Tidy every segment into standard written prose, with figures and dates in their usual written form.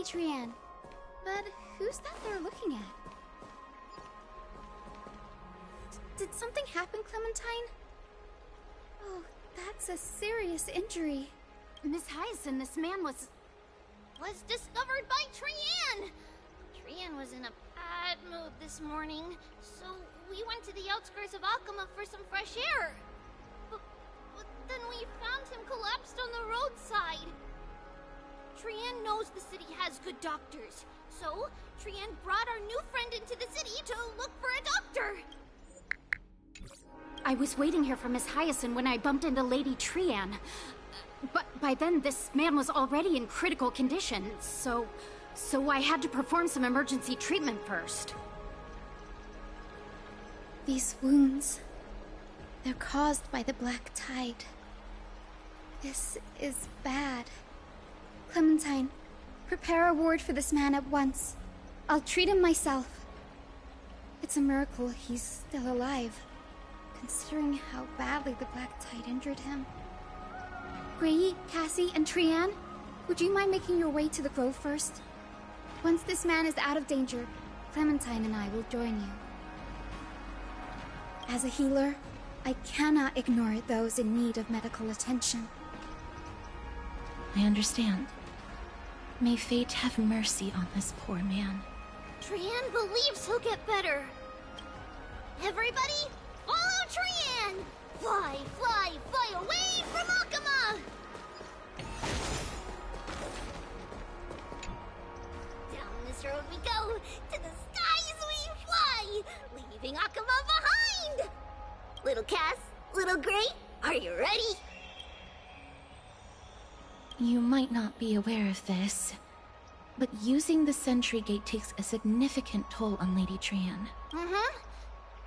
Trian. But who's that they're looking at? Did something happen, Clementine? Oh, that's a serious injury. Miss Hyacinth, this man was discovered by Trian! Trian was in a bad mood this morning, so we went to the outskirts of Akama for some fresh air. But then we found him collapsed on the roadside. Trian knows the city has good doctors, so Trian brought our new friend into the city to look for a doctor. I was waiting here for Miss Hyacinth when I bumped into Lady Trian. But by then, this man was already in critical condition, so I had to perform some emergency treatment first. These wounds, they're caused by the black tide. This is bad. Clementine, prepare a ward for this man at once. I'll treat him myself. It's a miracle he's still alive, considering how badly the black tide injured him. Gray, Cassie, and Trian, would you mind making your way to the grove first? Once this man is out of danger, Clementine and I will join you. As a healer, I cannot ignore those in need of medical attention. I understand. May fate have mercy on this poor man. Trian believes he'll get better. Everybody, follow Trian! Fly, fly, fly away from Akama! Down this road we go, to the skies we fly, leaving Akama behind! Little Cass, little Gray, are you ready? You might not be aware of this, but using the sentry gate takes a significant toll on Lady Trian.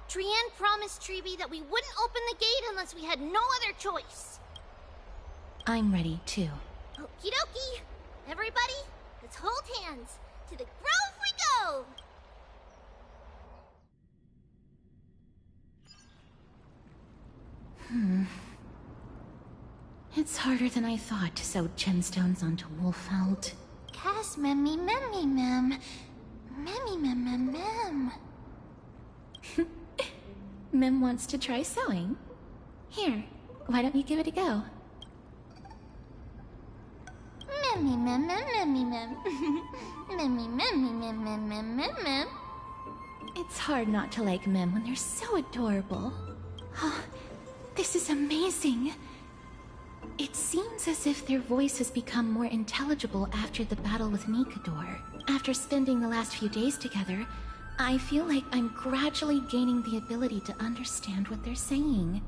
Trian promised Treeby that we wouldn't open the gate unless we had no other choice. I'm ready, too. Okie dokie. Everybody, let's hold hands. To the grove we go! It's harder than I thought to sew gemstones onto Wolfeld. Cass, memmy, memmy, mem. Memmy, mem, mem, mem. Mem wants to try sewing. Here, why don't you give it a go? Memmy, mem, mem, memmy, mem. Memmy, memmy, mem, mem, mem, mem, mem. It's hard not to like Mem when they're so adorable. Oh, this is amazing. It seems as if their voice has become more intelligible after the battle with Nikador. After spending the last few days together, I feel like I'm gradually gaining the ability to understand what they're saying.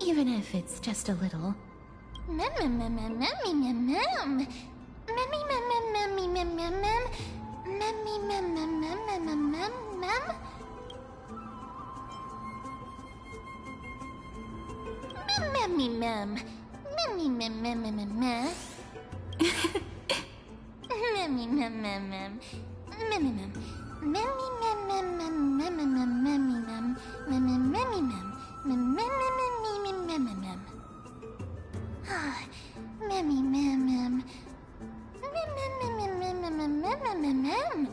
Even if it's just a little. Mem, mem, mem, mem, memmy, mem, mem. Memmy, mem, mem, memmy, mem, mem, mem. Memmy, mem, mem, mem, mem, mem, mem, mem. Memmy, mem. Memmy, mem, mem, mem, mem, mem. Memmy, mem, mem, mem. Memmy, mem. Memmy, mem, mem, mem, mem, mem, mem, memmy, mem. Memmy, memmy, mem. Mem, mem, mem, mem, mem, mem, mem. Memmy, mem, mem. Mem, mem, mem, mem, mem, mem, mem, mem, mem, mem.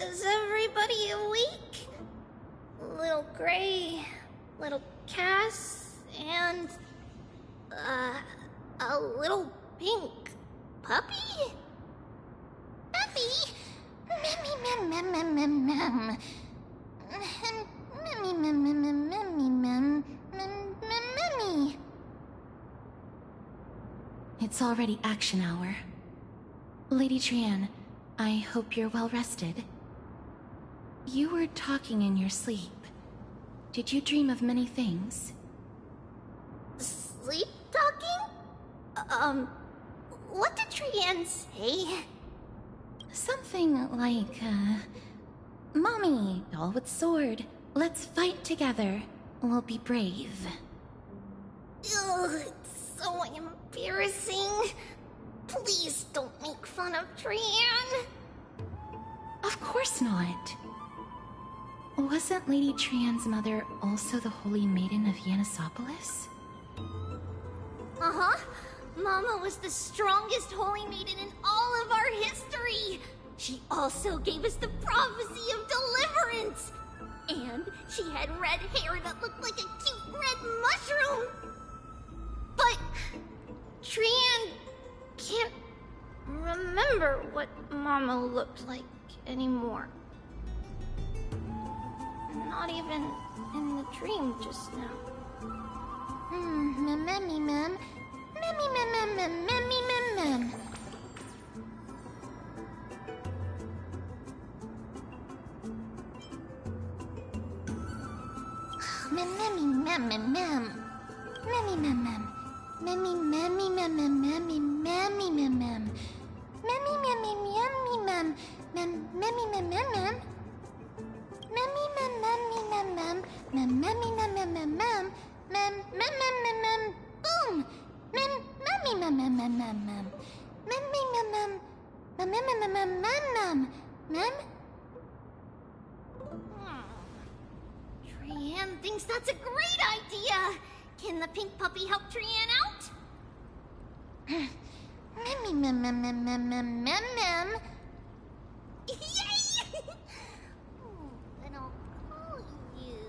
Is everybody awake? Little Gray, little Cass, and a little pink puppy? Puppy? Memmy, mem, mem, mem, mem, mem. Memmy, mem, mem, mem, memmy, mem, mem, mem, memmy. It's already action hour. Lady Trian, I hope you're well rested. You were talking in your sleep. Did you dream of many things? Sleep talking? What did Trian say? Something like, Mommy, doll with sword, let's fight together. We'll be brave. Ugh, it's so embarrassing. Please don't make fun of Trian. Of course not. Wasn't Lady Trian's mother also the Holy Maiden of Yanisopolis? Uh-huh. Mama was the strongest holy maiden in all of our history. She also gave us the prophecy of deliverance. And she had red hair that looked like a cute red mushroom. But Trian can't remember what Mama looked like anymore. Not even in the dream just now. Mammy, ma'am. Mammy, ma'am, ma'am, mammy, ma'am, ma'am. Mammy, ma'am, ma'am, ma'am. Mammy, ma'am, ma'am. Mammy, mammy, ma'am, ma'am, mammy, mammy, ma'am, ma'am. Mammy, mammy, mammy, ma'am. Mammy, ma'am, ma'am, ma'am. Mammy, ma'am, mammy, ma'am, ma'am. Mammy, ma'am, ma'am, ma'am, ma'am. Ma'am, boom! Mammy, ma'am, ma'am, ma'am, ma'am, ma'am. Mammy, ma'am, ma'am. Ma'am, ma'am, ma'am, ma'am. Trian thinks that's a great idea. Can the pink puppy help Trian out? Mammy, ma'am, ma'am, ma'am, ma'am, ma'am, ma'am, ma'am. Yay! Then I'll call you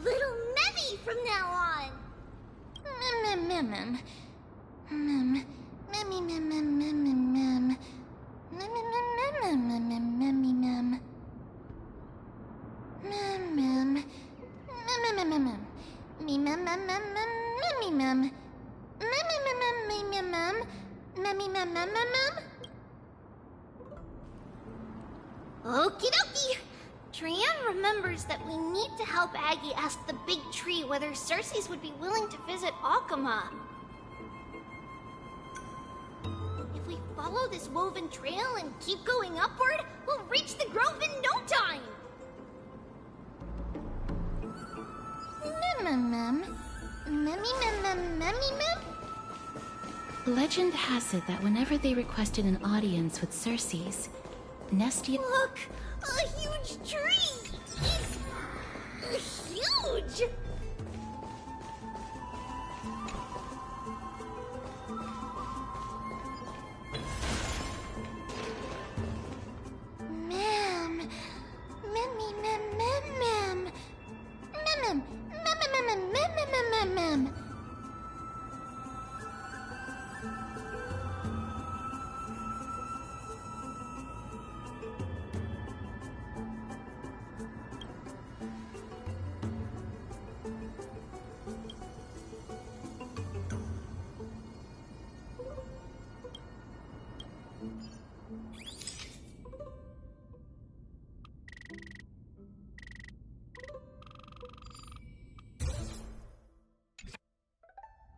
Little Memmy from now on. Ma'am, ma'am, ma'am, ma'am, mammy, ma'am, ma'am, ma'am, ma'am, mammy, ma'am, ma'am, ma'am, ma'am, mammy, ma'am, ma'am, ma'am, ma'am, ma'am, ma'am, me, ma'am, ma'am, ma'am, mammy, ma'am, mammy, ma'am, mammy, ma'am, mammy, ma'am, ma'am, ma'am. Okie dokie. Trian remembers that we need to help Aggie ask the big tree whether Circes would be willing to visit Alkema. If we follow this woven trail and keep going upward, we'll reach the grove in no time! Legend has it that whenever they requested an audience with Circes, Nestia... Look! A huge tree! It's huge! Ma'am. Mammy, ma'am, ma'am, ma'am. Ma'am, ma'am, ma'am, ma'am, ma'am, ma'am, ma'am.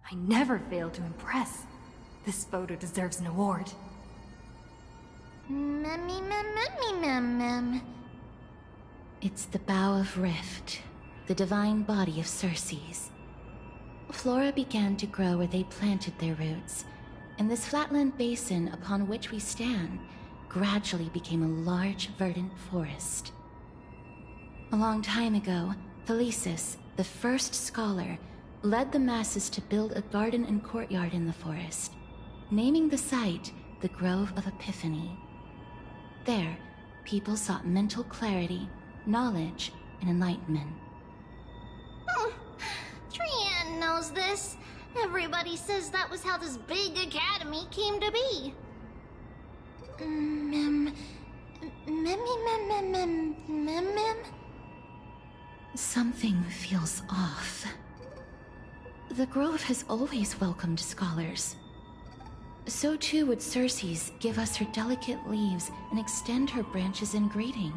I never fail to impress. This photo deserves an award. Mammy, ma'am. It's the Bough of Rift, the divine body of Circes. Flora began to grow where they planted their roots, and this flatland basin upon which we stand gradually became a large, verdant forest. A long time ago, Thelesis, the first scholar, led the masses to build a garden and courtyard in the forest, naming the site the Grove of Epiphany. There, people sought mental clarity, knowledge, and enlightenment. Trian knows this. Everybody says that was how this big academy came to be. Something feels off. The Grove has always welcomed scholars. So too would Circes give us her delicate leaves and extend her branches in greeting.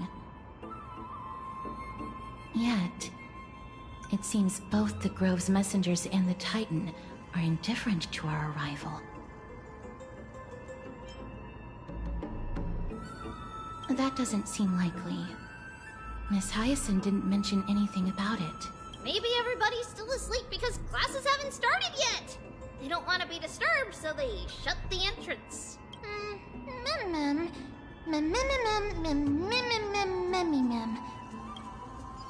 Yet, it seems both the Grove's messengers and the Titan are indifferent to our arrival. That doesn't seem likely. Miss Hyacinth didn't mention anything about it. Maybe everybody's still asleep because classes haven't started yet. They don't want to be disturbed, so they shut the entrance.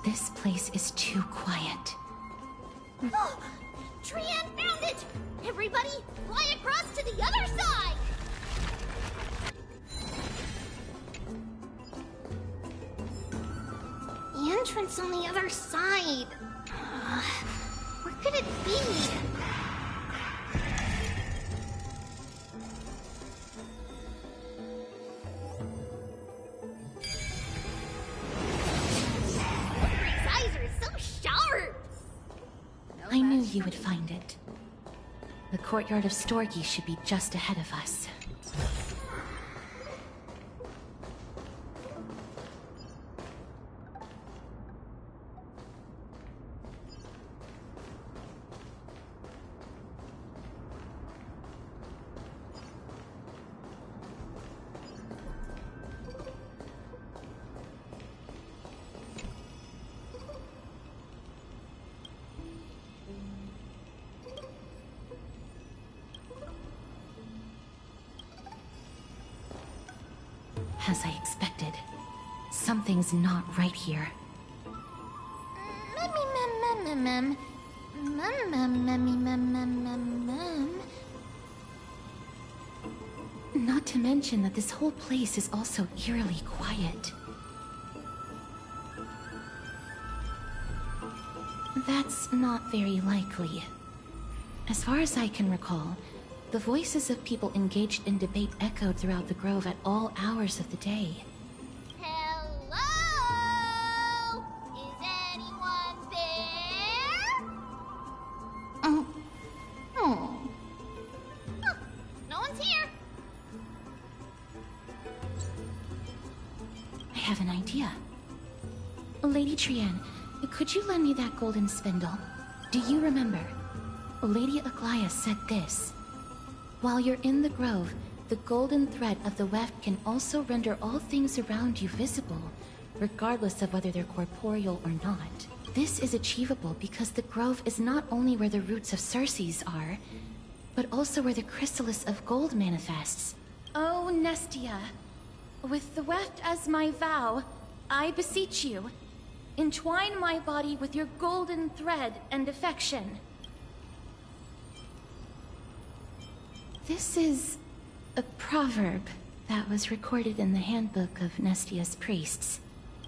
This place is too quiet. Oh, Trian found it! Everybody, fly across to the other side! The entrance on the other side. Where could it be? These eyes are so sharp! I knew you would find it. The courtyard of Storgi should be just ahead of us. As I expected, something's not right here. Not to mention that this whole place is also eerily quiet. That's not very likely. As far as I can recall, the voices of people engaged in debate echoed throughout the grove at all hours of the day. Hello? Is anyone there? Huh, no one's here. I have an idea. Lady Trian, could you lend me that golden spindle? Do you remember? Lady Aglaia said this. While you're in the grove, the golden thread of the weft can also render all things around you visible, regardless of whether they're corporeal or not. This is achievable because the grove is not only where the roots of Circes are, but also where the chrysalis of gold manifests. Oh, Nestia, with the weft as my vow, I beseech you, entwine my body with your golden thread and affection. This is a proverb that was recorded in the handbook of Nestia's priests.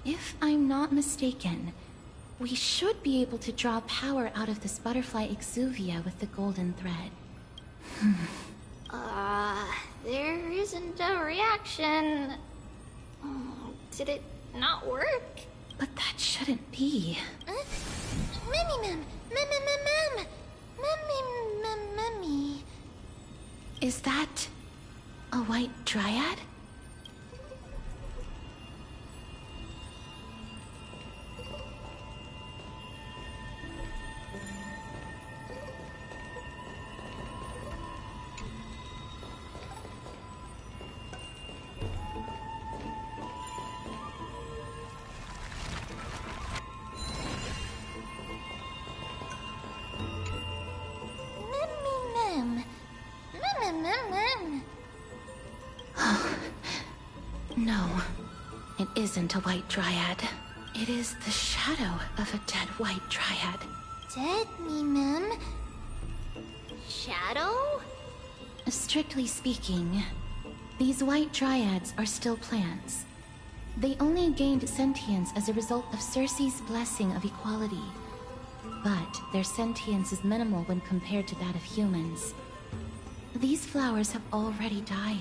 If I'm not mistaken, we should be able to draw power out of this butterfly exuvia with the golden thread. There isn't a reaction. Did it not work? But that shouldn't be. Mummy. Is that a white dryad? No, it isn't a white dryad. It is the shadow of a dead white dryad. Dead me, ma'am. Shadow? Strictly speaking, these white dryads are still plants. They only gained sentience as a result of Circe's blessing of equality. But their sentience is minimal when compared to that of humans. These flowers have already died.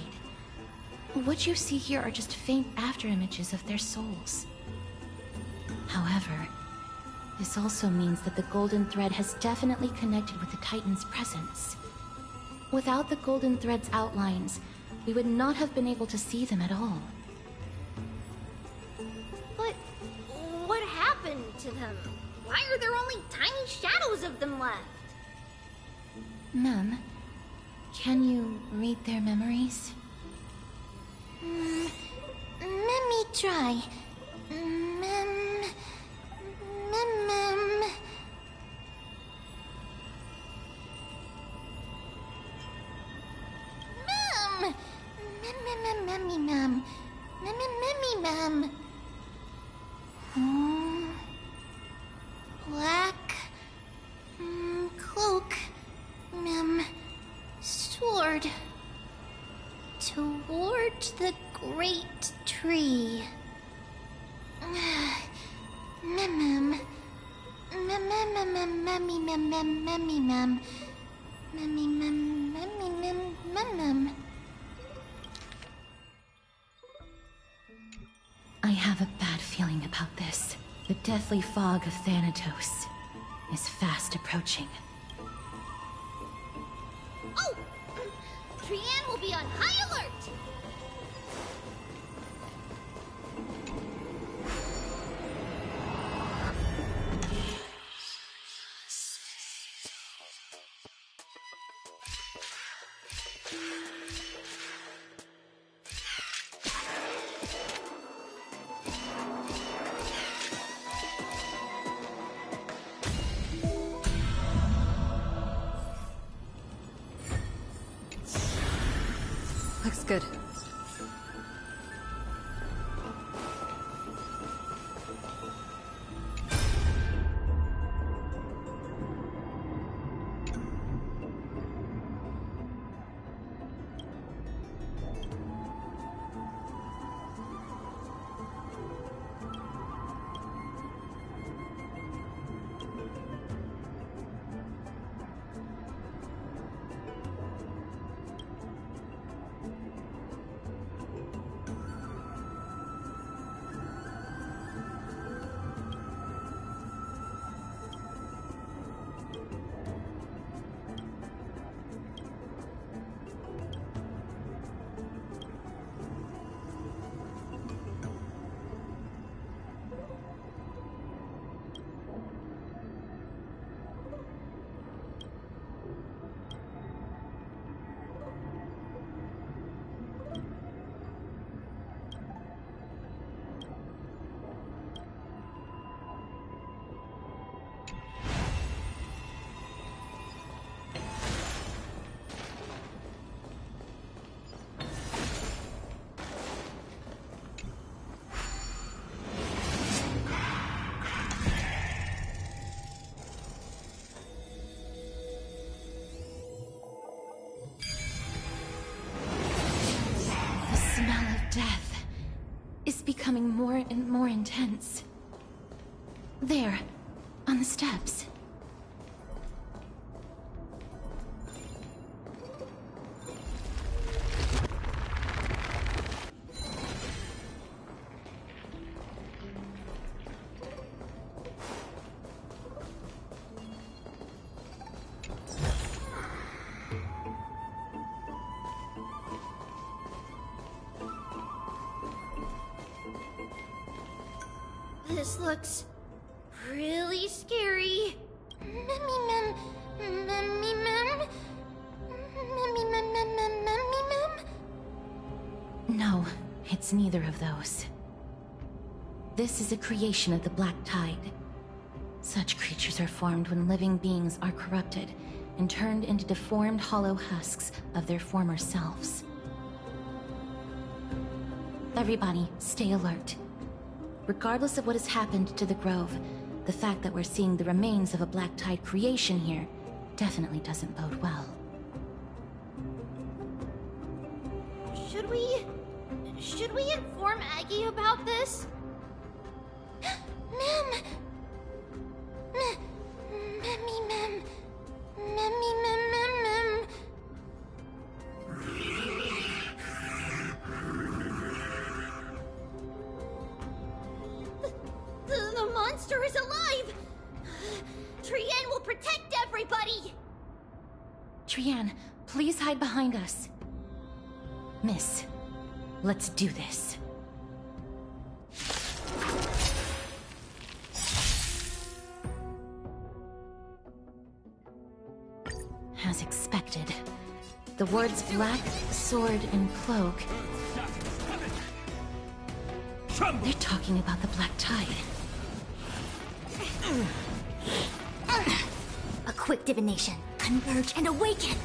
What you see here are just faint afterimages of their souls. However, this also means that the golden thread has definitely connected with the Titan's presence. Without the golden thread's outlines, we would not have been able to see them at all. But what happened to them? Why are there only tiny shadows of them left? Ma'am, can you read their memories? Let me try. Mem. Black cloak, sword toward the great tree. Mem. I have a bad feeling about this. The deathly fog of Thanatos is fast approaching. Oh! Trian will be on high alert! Looks good. Death is becoming more and more intense. There, on the steps. This looks really scary. No, it's neither of those. This is a creation of the Black Tide. Such creatures are formed when living beings are corrupted and turned into deformed hollow husks of their former selves. Everybody, stay alert. Regardless of what has happened to the Grove, the fact that we're seeing the remains of a Black Tide creation here definitely doesn't bode well. Should we inform Aggie about this? Mem! The monster is alive! Trian will protect everybody! Trian, please hide behind us. Miss, let's do this. As expected, the words black, sword, and cloak... They're talking about the Black Tide. A quick divination. Converge and awaken!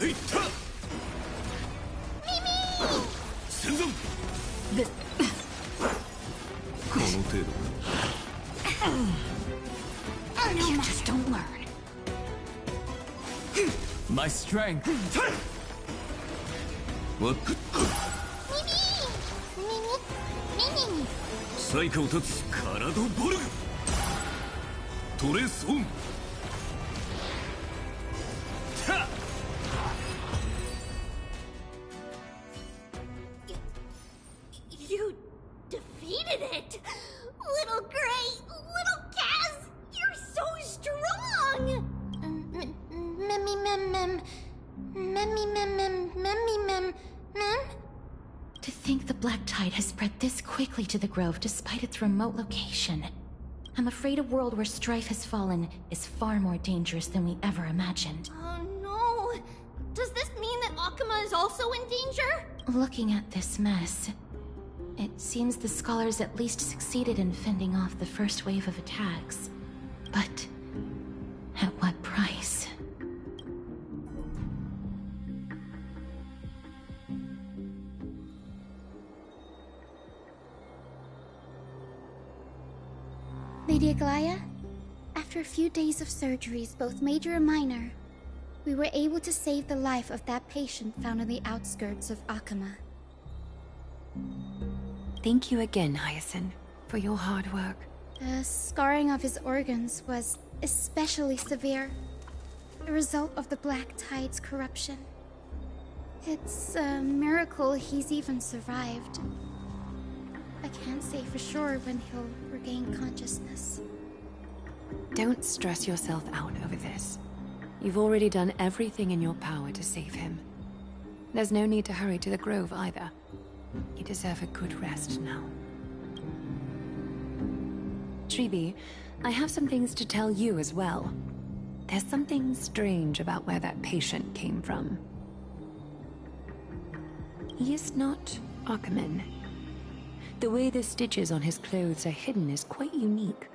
Mimi! This... この程度か。 You just don't learn. My strength. What? サイカを立つカラドボルグ。トレースオン。た。 You defeated it! Little Gray, little Kaz, you're so strong! To think the Black Tide has spread this quickly to the Grove despite its remote location. I'm afraid a world where strife has fallen is far more dangerous than we ever imagined. Oh no! Does this mean that Akuma is also in danger? Looking at this mess, it seems the scholars at least succeeded in fending off the first wave of attacks. But at what price? Lady Aglaya, after a few days of surgeries, both major and minor, we were able to save the life of that patient found on the outskirts of Akuma. Thank you again, Hyacinth, for your hard work. The scarring of his organs was especially severe, a result of the Black Tide's corruption. It's a miracle he's even survived. I can't say for sure when he'll regain consciousness. Don't stress yourself out over this. You've already done everything in your power to save him. There's no need to hurry to the Grove either. You deserve a good rest now. Tribi, I have some things to tell you as well. There's something strange about where that patient came from. He is not Akuman. The way the stitches on his clothes are hidden is quite unique.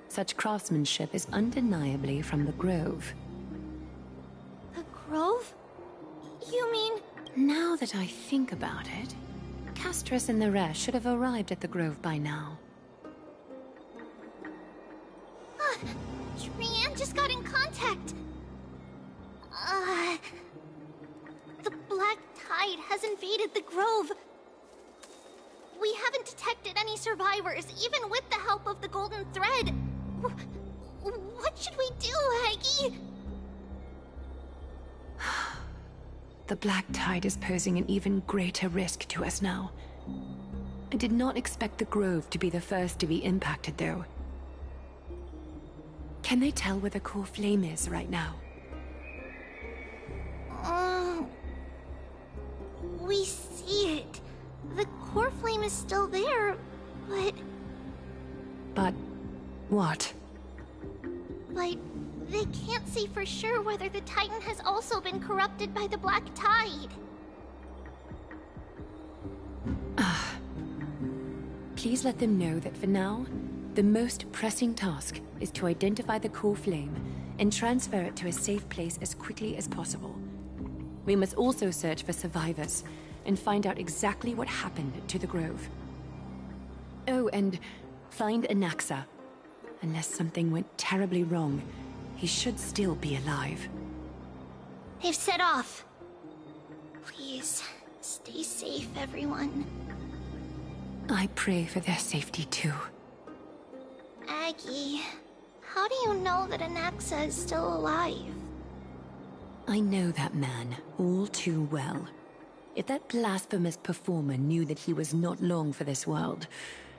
Such craftsmanship is undeniably from the Grove. The Grove? You mean... Now that I think about it, Castris and the rest should have arrived at the Grove by now. Trian just got in contact. The Black Tide has invaded the Grove. We haven't detected any survivors, even with the help of the Golden Thread. What should we do, Aggie? The Black Tide is posing an even greater risk to us now. I did not expect the Grove to be the first to be impacted, though. Can they tell where the core flame is right now? We see it. The core flame is still there, but... But... what? But they can't say for sure whether the Titan has also been corrupted by the Black Tide. Please let them know that for now, the most pressing task is to identify the core flame and transfer it to a safe place as quickly as possible. We must also search for survivors and find out exactly what happened to the Grove. Oh, and find Anaxa. Unless something went terribly wrong, he should still be alive. They've set off. Please, stay safe, everyone. I pray for their safety too. Aggie, how do you know that Anaxa is still alive? I know that man all too well. If that blasphemous performer knew that he was not long for this world,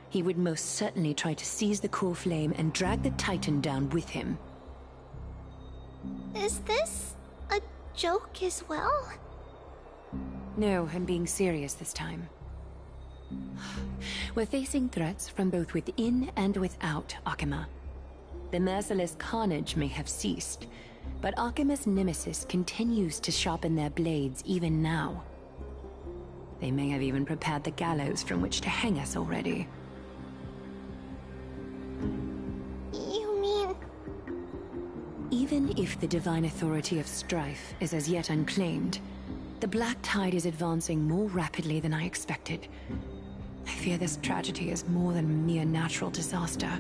he would most certainly try to seize the core flame and drag the Titan down with him. Is this a joke as well? No, I'm being serious this time. We're facing threats from both within and without Akuma. The merciless carnage may have ceased, but Akuma's nemesis continues to sharpen their blades even now. They may have even prepared the gallows from which to hang us already. You mean... Even if the divine authority of strife is as yet unclaimed, the Black Tide is advancing more rapidly than I expected. fear this tragedy is more than a mere natural disaster.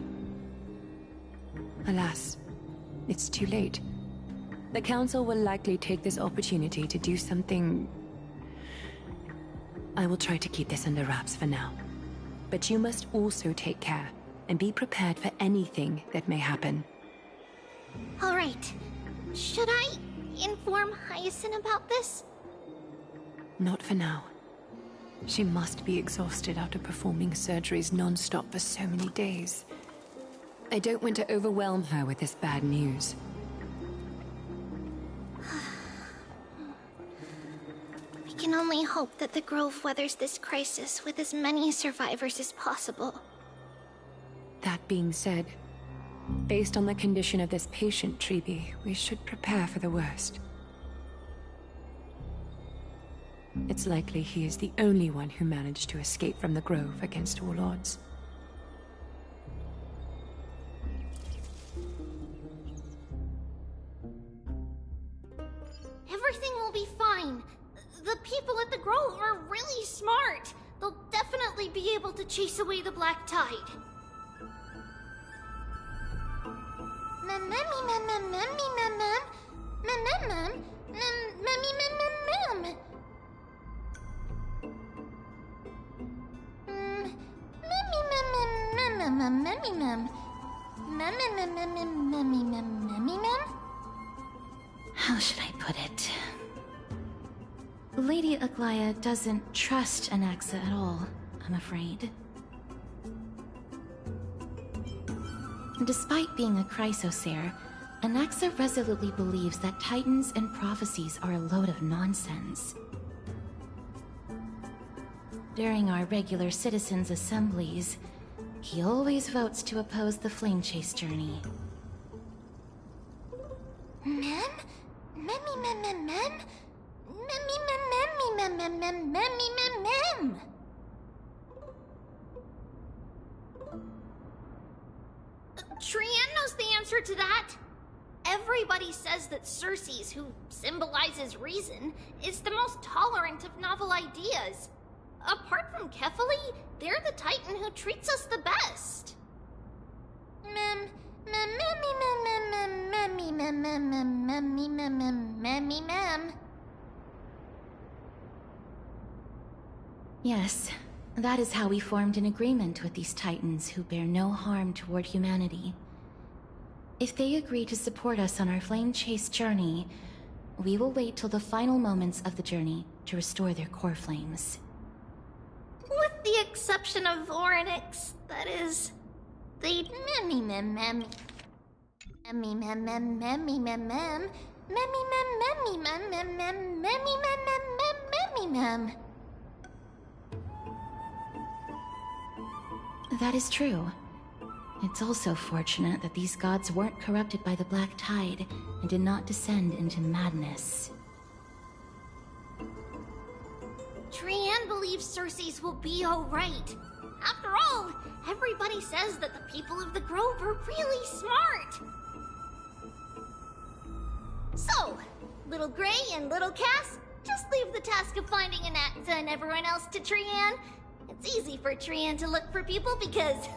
Alas, it's too late. The Council will likely take this opportunity to do something... I will try to keep this under wraps for now. But you must also take care, and be prepared for anything that may happen. Alright. Should I inform Hyacinth about this? Not for now. She must be exhausted after performing surgeries non-stop for so many days. I don't want to overwhelm her with this bad news. We can only hope that the Grove weathers this crisis with as many survivors as possible. That being said, based on the condition of this patient, Yipee, we should prepare for the worst. It's likely he is the only one who managed to escape from the Grove against all odds. Everything will be fine. The people at the Grove are really smart. They'll definitely be able to chase away the Black Tide. How should I put it? Lady Aglaya doesn't trust Anaxa at all, I'm afraid. Despite being a chrysosaur, Anaxa resolutely believes that titans and prophecies are a load of nonsense. During our regular citizens' assemblies, he always votes to oppose the flame chase journey. Trian knows the answer to that. Everybody says that Circes, who symbolizes reason, is the most tolerant of novel ideas. Apart from Kefali, they're the Titan who treats us the best. Yes, that is how we formed an agreement with these Titans who bear no harm toward humanity. If they agree to support us on our flame chase journey, we will wait till the final moments of the journey to restore their core flames. With the exception of Orynyx, that is, the That is true. It's also fortunate that these gods weren't corrupted by the Black Tide and did not descend into madness. Trian believes Circes will be alright. After all, everybody says that the people of the Grove are really smart. So, Little Gray and Little Cass, just leave the task of finding Anaxa and everyone else to Trian. It's easy for Trian to look for people because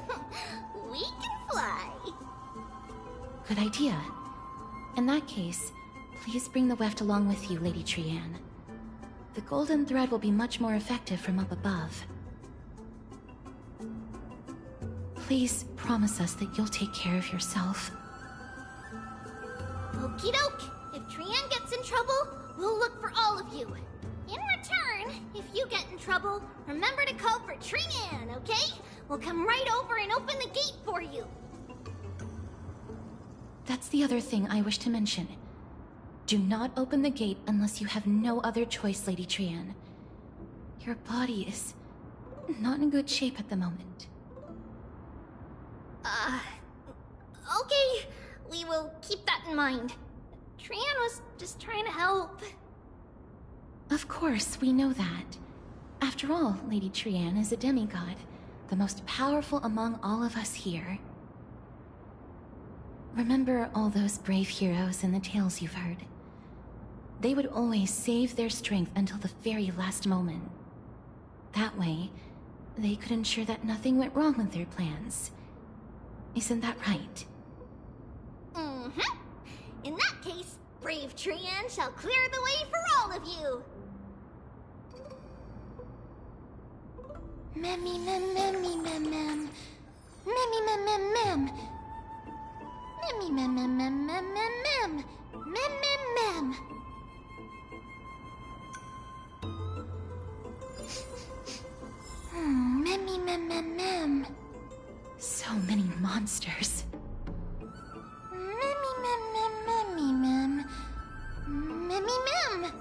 we can fly. Good idea. In that case, please bring the weft along with you, Lady Trian. The golden thread will be much more effective from up above. Please promise us that you'll take care of yourself. Okie doke. If Trian gets in trouble, we'll look for all of you. In return, if you get in trouble, remember to call for Trian, okay? We'll come right over and open the gate for you. That's the other thing I wish to mention. Do not open the gate unless you have no other choice, Lady Trian. Your body is not in good shape at the moment. Okay. We will keep that in mind. Trian was just trying to help. Of course, we know that. After all, Lady Trian is a demigod, the most powerful among all of us here. Remember all those brave heroes in the tales you've heard. They would always save their strength until the very last moment. That way, they could ensure that nothing went wrong with their plans. Isn't that right? Mm-hmm. In that case, brave Trian shall clear the way for all of you. Memmy mem memmy mem mem. Memmy mem mem mem. Memmy mem mem mem mem mem mem. Mem mem mem. Memmy mem mem mem. So many monsters. Memmy mem mem memmy mem. Memmy mem.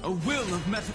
A will of method.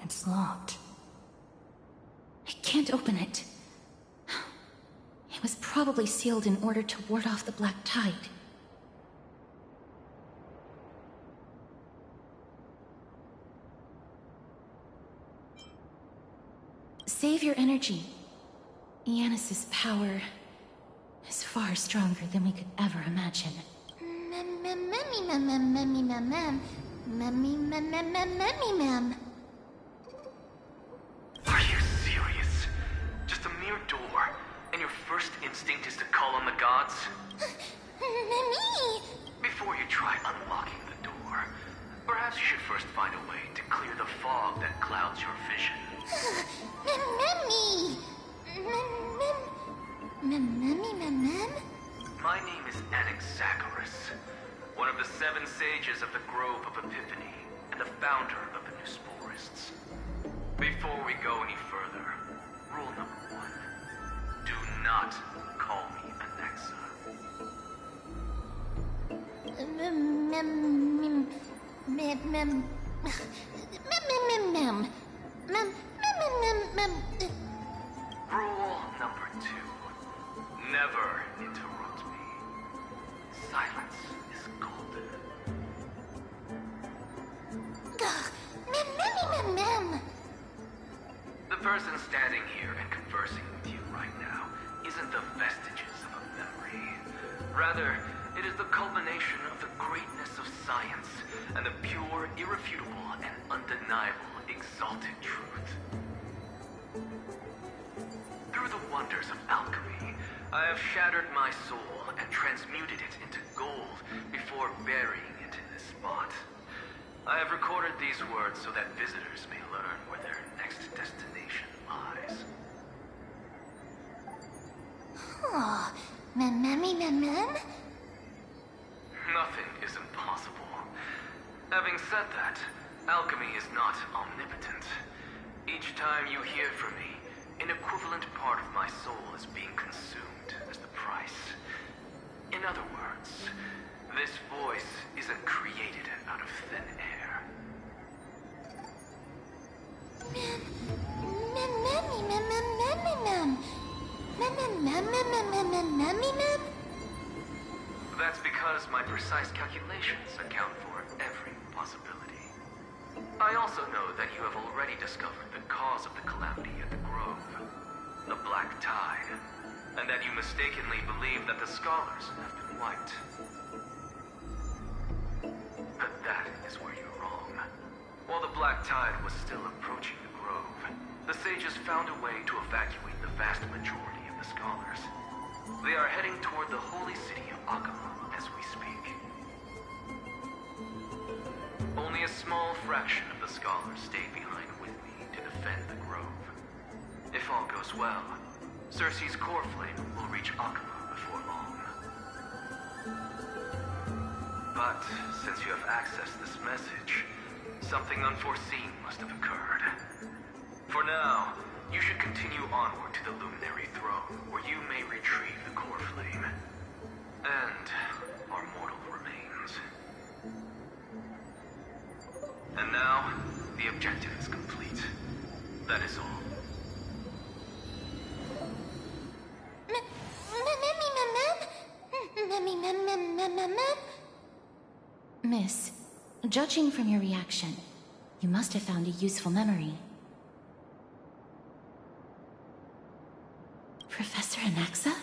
It's locked. I can't open it. It was probably sealed in order to ward off the black tide. Save your energy. Yanis's power is far stronger than we could ever imagine. Memmy mem mem memmy mem mem. Memmy mem mem mem memmy mem. Are you serious? Just a mere door, and your first instinct is to call on the gods? Memmy! Before you try unlocking the door, perhaps you should first find a way to clear the fog that clouds your vision. Memmy! Memmy mem mem? My name is Anaxagoras, one of the 7 sages of the Grove of Epiphany, and the founder of the New Sporists. Before we go any further, rule number 1. Do not call me Anaxa. Rule number 2. Never interrupt me. Silence is golden. The person standing here and conversing with you right now isn't the vestiges of a memory. Rather, it is the culmination of the greatness of science and the pure, irrefutable, and undeniable exalted truth. Through the wonders of alchemy, I have shattered my soul and transmuted it into gold before burying it in this spot. I have recorded these words so that visitors may learn where their next destination lies. Oh, memmy mem mem? Nothing is impossible. Having said that, alchemy is not omnipotent. Each time you hear from me, an equivalent part of my soul is being consumed as the price. In other words, this voice isn't created out of thin air. That's because my precise calculations account for every possibility. I also know that you have already discovered the cause of the calamity at the Grove, the Black Tide, and that you mistakenly believe that the scholars have been wiped. But that is where you're wrong. While the Black Tide was still approaching the Grove, the sages found a way to evacuate the vast majority of the scholars. They are heading toward the holy city of Akama as we speak. Only a small fraction of the scholars stayed behind with me to defend the grove. If all goes well, Circe's core flame will reach Akama before long. But since you have accessed this message, something unforeseen must have occurred. For now, you should continue onward to the Luminary Throne, where you may retrieve the core flame. And our mortal remains. And now, the objective is complete. That is all. Miss, judging from your reaction, you must have found a useful memory. Professor Anaxa?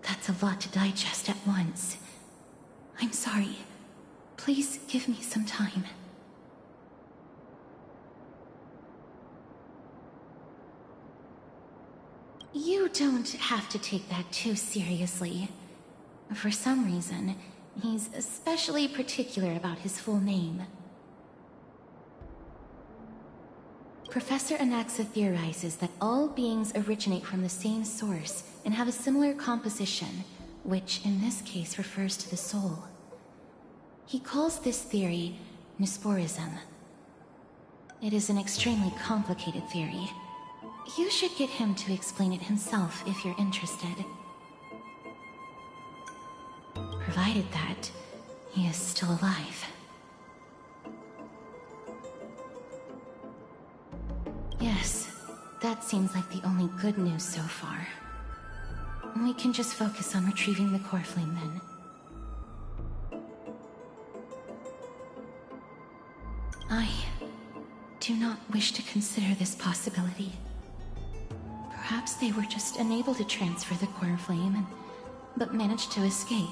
That's a lot to digest at once. I'm sorry. Please give me some time. You don't have to take that too seriously. For some reason, he's especially particular about his full name. Professor Anaxa theorizes that all beings originate from the same source and have a similar composition, which in this case refers to the soul. He calls this theory Nusporism. It is an extremely complicated theory. You should get him to explain it himself if you're interested. Provided that he is still alive. Yes, that seems like the only good news so far. We can just focus on retrieving the core flame then. I do not wish to consider this possibility. Perhaps they were just unable to transfer the core flame, but managed to escape.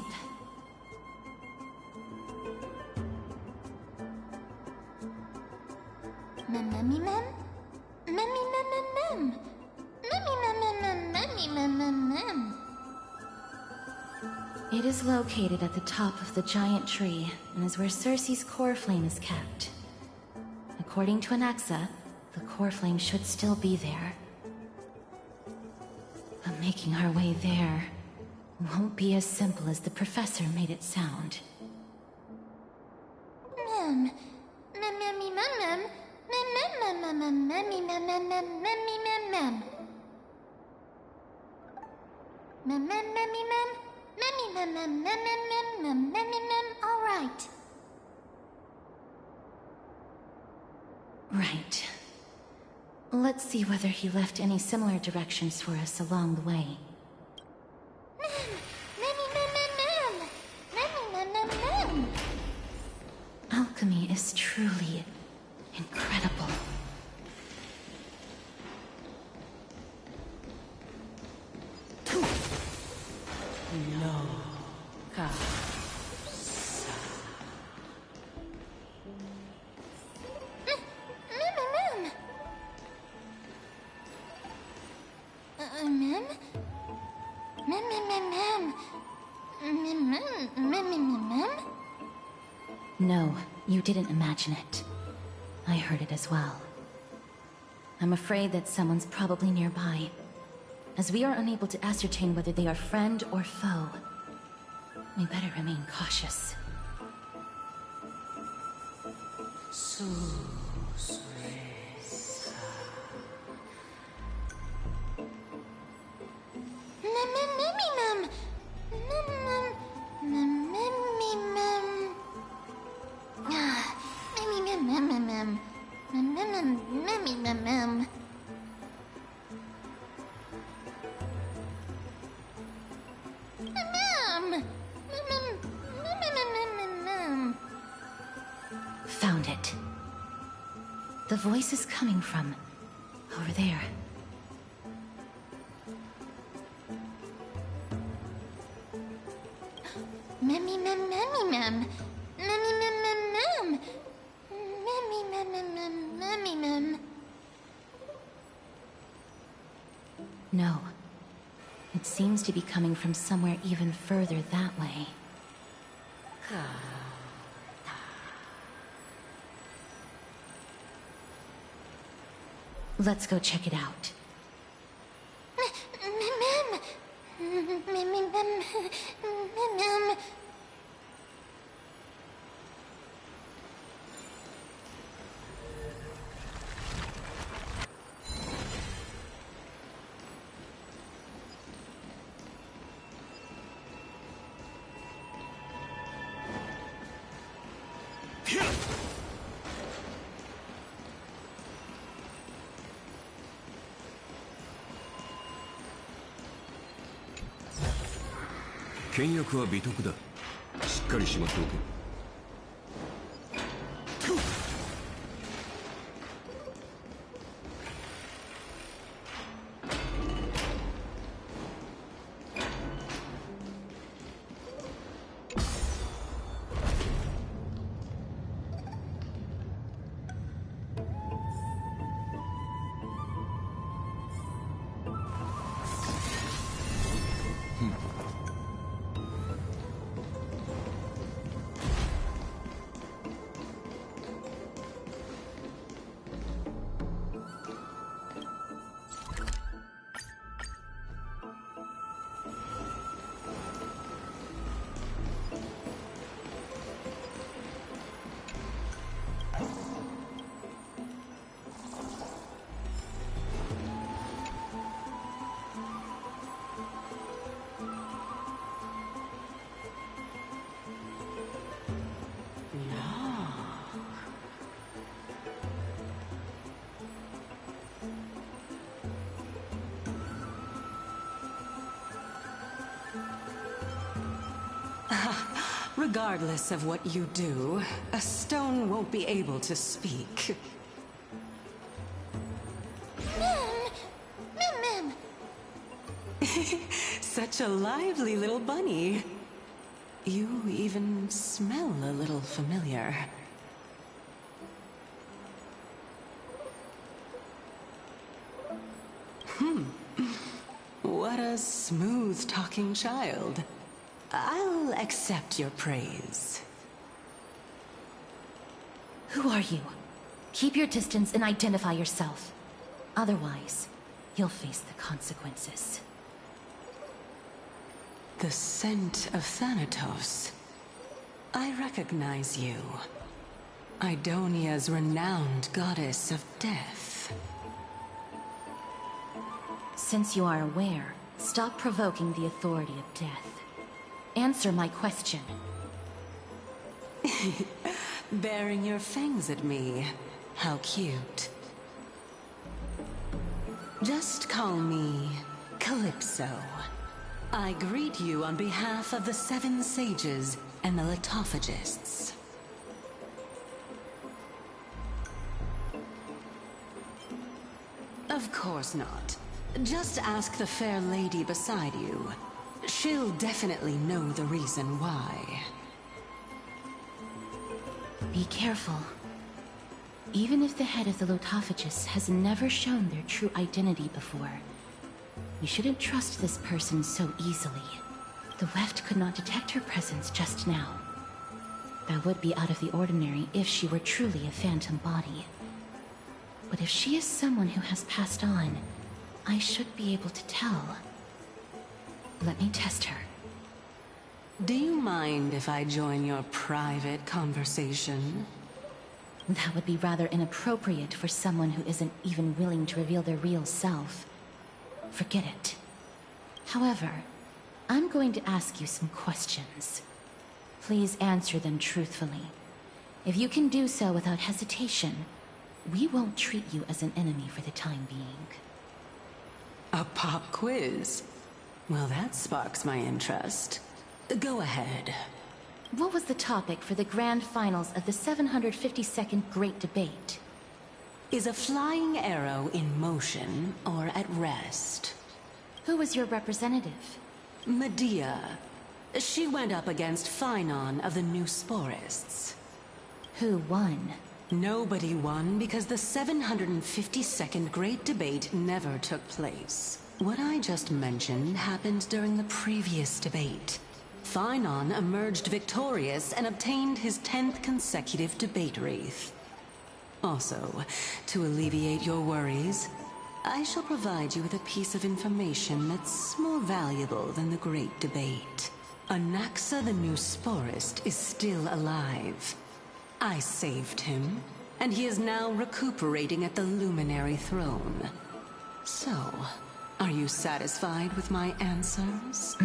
It is located at the top of the giant tree, and is where Circe's core flame is kept. According to Anaxa, the core flame should still be there. But making our way there won't be as simple as the professor made it sound. All right. Right. Let's see whether he left any similar directions for us along the way. Alchemy is truly incredible. No, you didn't imagine it. I heard it as well. I'm afraid that someone's probably nearby, as we are unable to ascertain whether they are friend or foe. We better remain cautious. Found it. The voice is coming from over there. No. It seems to be coming from somewhere even further that way. Let's go check it out. Yeah! 倹約は美徳だ。しっかりしまっておけ。Regardless of what you do, a stone won't be able to speak. Mem! Such a lively little bunny. You even smell a little familiar. What a smooth-talking child. I'll accept your praise. Who are you? Keep your distance and identify yourself. Otherwise, you'll face the consequences. The scent of Thanatos. I recognize you. Idonia's renowned goddess of death. Since you are aware, stop provoking the authority of death. Answer my question. Baring your fangs at me. How cute. Just call me Calypso. I greet you on behalf of the Seven Sages and the Litophagists. Of course not. Just ask the fair lady beside you. She'll definitely know the reason why. Be careful. Even if the head of the Litophagists has never shown their true identity before, you shouldn't trust this person so easily. The Weft could not detect her presence just now. That would be out of the ordinary if she were truly a phantom body. But if she is someone who has passed on, I should be able to tell. Let me test her. Do you mind if I join your private conversation? That would be rather inappropriate for someone who isn't even willing to reveal their real self. Forget it. However, I'm going to ask you some questions. Please answer them truthfully. If you can do so without hesitation, we won't treat you as an enemy for the time being. A pop quiz? Well, that sparks my interest. Go ahead. What was the topic for the grand finals of the 752nd Great Debate? Is a flying arrow in motion or at rest? Who was your representative? Medea. She went up against Phynon of the New Sporists. Who won? Nobody won because the 752nd Great Debate never took place. What I just mentioned happened during the previous debate. Phynon emerged victorious and obtained his 10th consecutive debate wreath. Also, to alleviate your worries, I shall provide you with a piece of information that's more valuable than the great debate. Anaxa the new sporist is still alive. I saved him, and he is now recuperating at the Luminary Throne. So, are you satisfied with my answers?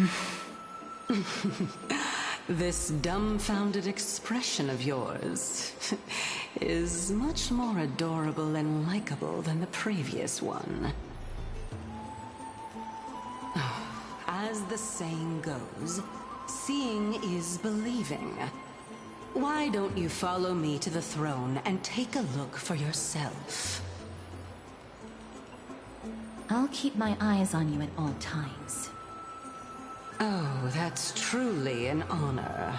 This dumbfounded expression of yours is much more adorable and likable than the previous one. As the saying goes, seeing is believing. Why don't you follow me to the throne and take a look for yourself? I'll keep my eyes on you at all times. Oh, that's truly an honor.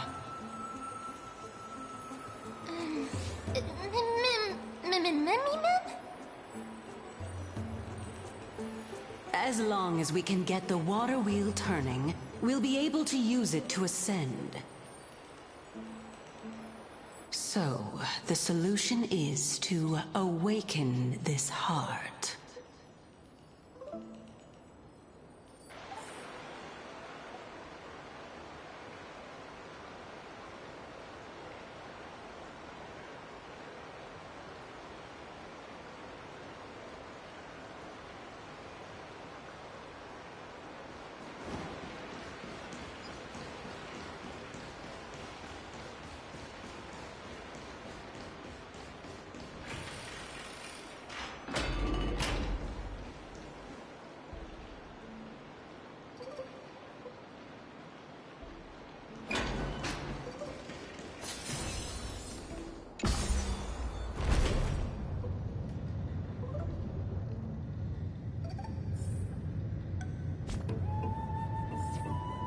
As long as we can get the water wheel turning, we'll be able to use it to ascend. So, the solution is to awaken this heart.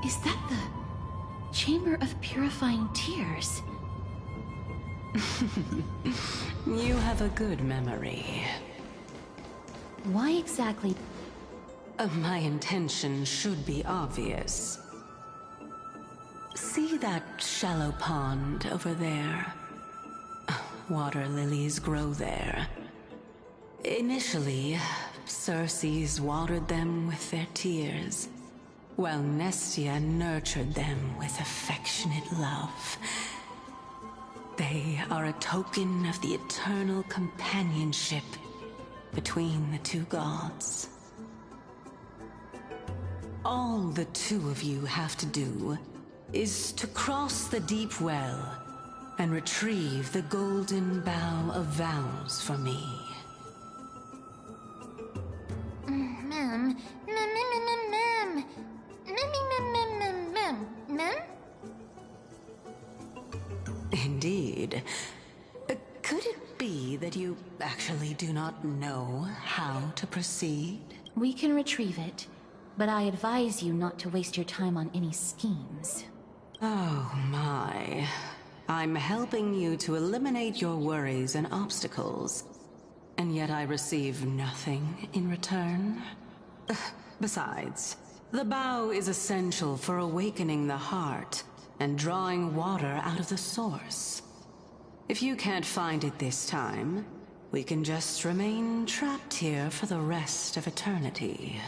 Is that the Chamber of Purifying Tears? You have a good memory. Why exactly? My intention should be obvious. See that shallow pond over there? Water lilies grow there. Initially, Circes watered them with their tears, while Nestia nurtured them with affectionate love. They are a token of the eternal companionship between the two gods. All the two of you have to do is to cross the deep well and retrieve the golden bough of vows for me. Indeed. Could it be that you actually do not know how to proceed? We can retrieve it, but I advise you not to waste your time on any schemes. Oh my. I'm helping you to eliminate your worries and obstacles, and yet I receive nothing in return? Besides, the bow is essential for awakening the heart and drawing water out of the source. If you can't find it this time, we can just remain trapped here for the rest of eternity.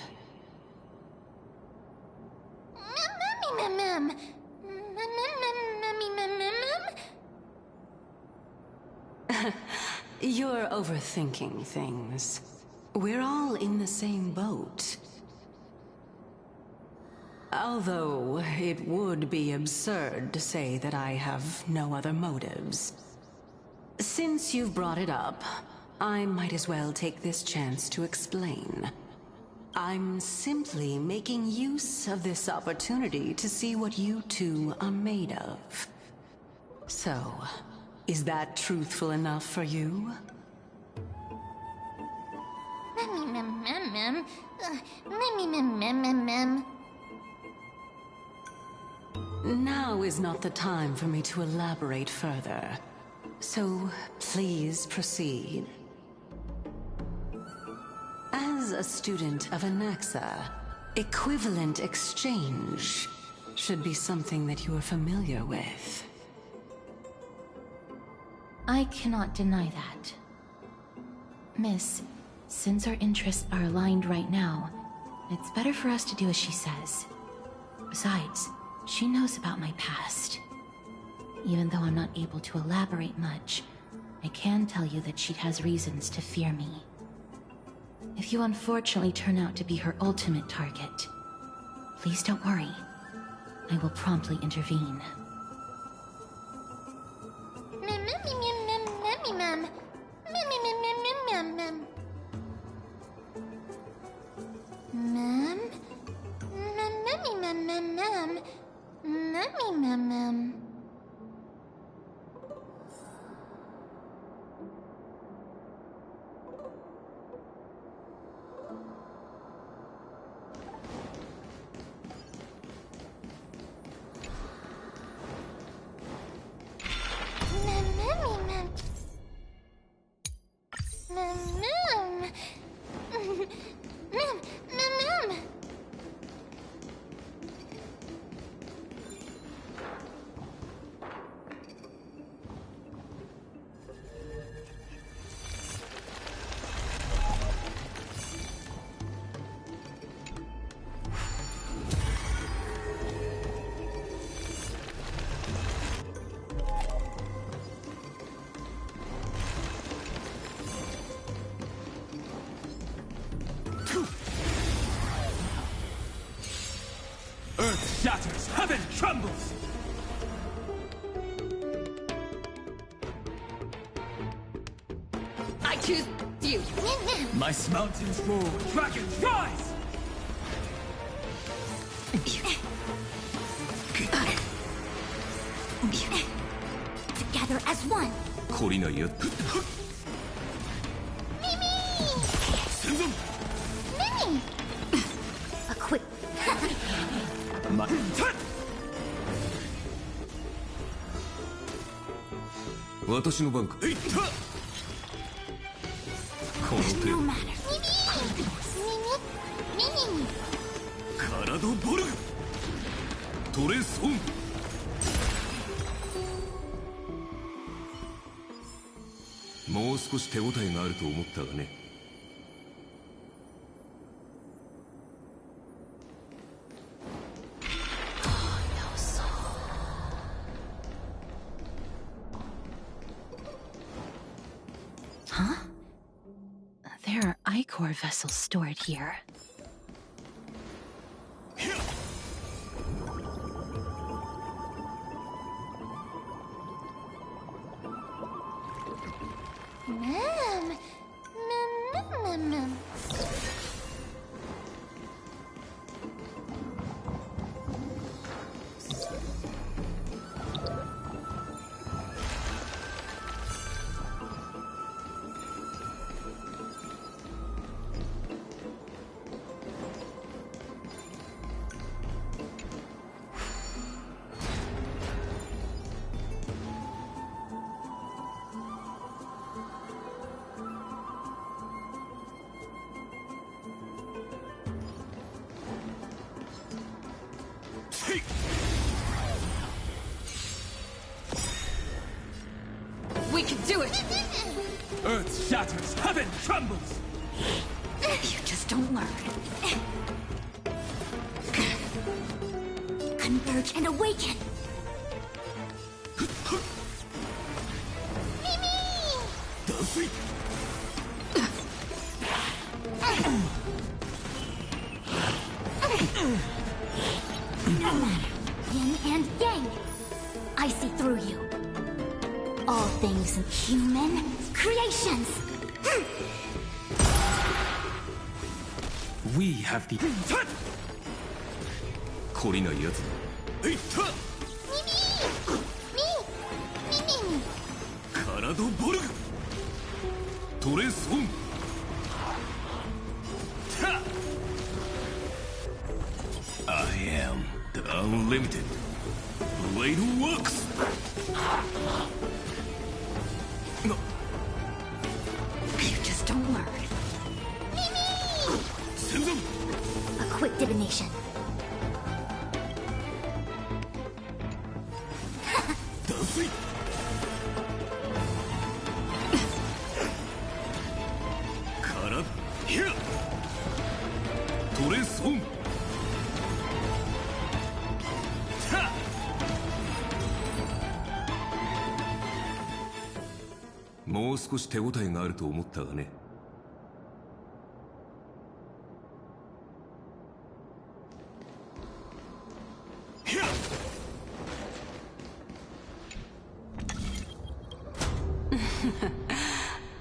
You're overthinking things. We're all in the same boat. Although, it would be absurd to say that I have no other motives. Since you've brought it up, I might as well take this chance to explain. I'm simply making use of this opportunity to see what you two are made of. So, is that truthful enough for you? Now is not the time for me to elaborate further. So, please proceed. As a student of Anaxa, equivalent exchange should be something that you are familiar with. I cannot deny that. Miss, since our interests are aligned right now, it's better for us to do as she says. Besides, she knows about my past. Even though I'm not able to elaborate much, I can tell you that she has reasons to fear me. If you unfortunately turn out to be her ultimate target, please don't worry. I will promptly intervene. Earth shatters, heaven trembles! I choose you. Mice mountains roar, dragons rise! Together as one. 懲りないやつ。戦存 A quick. ま、私の番か。いった。この手。 No matter. カラドボルグ。トレソン。もう少し手応えがあると思ったがね。Huh? There are Ichor vessels stored here. We can do it! Earth shatters, heaven trembles! You just don't learn. Converge and awaken! Dancing! No matter. Yin and yang. I see through you. All things human creations. We have the... 懲りないやつだ。いった。カラドボルグ。トレソン。I am the unlimited blade works. You just don't learn. divination. 断水からひゃトレソンはっもう少し手応えがあると思ったがね。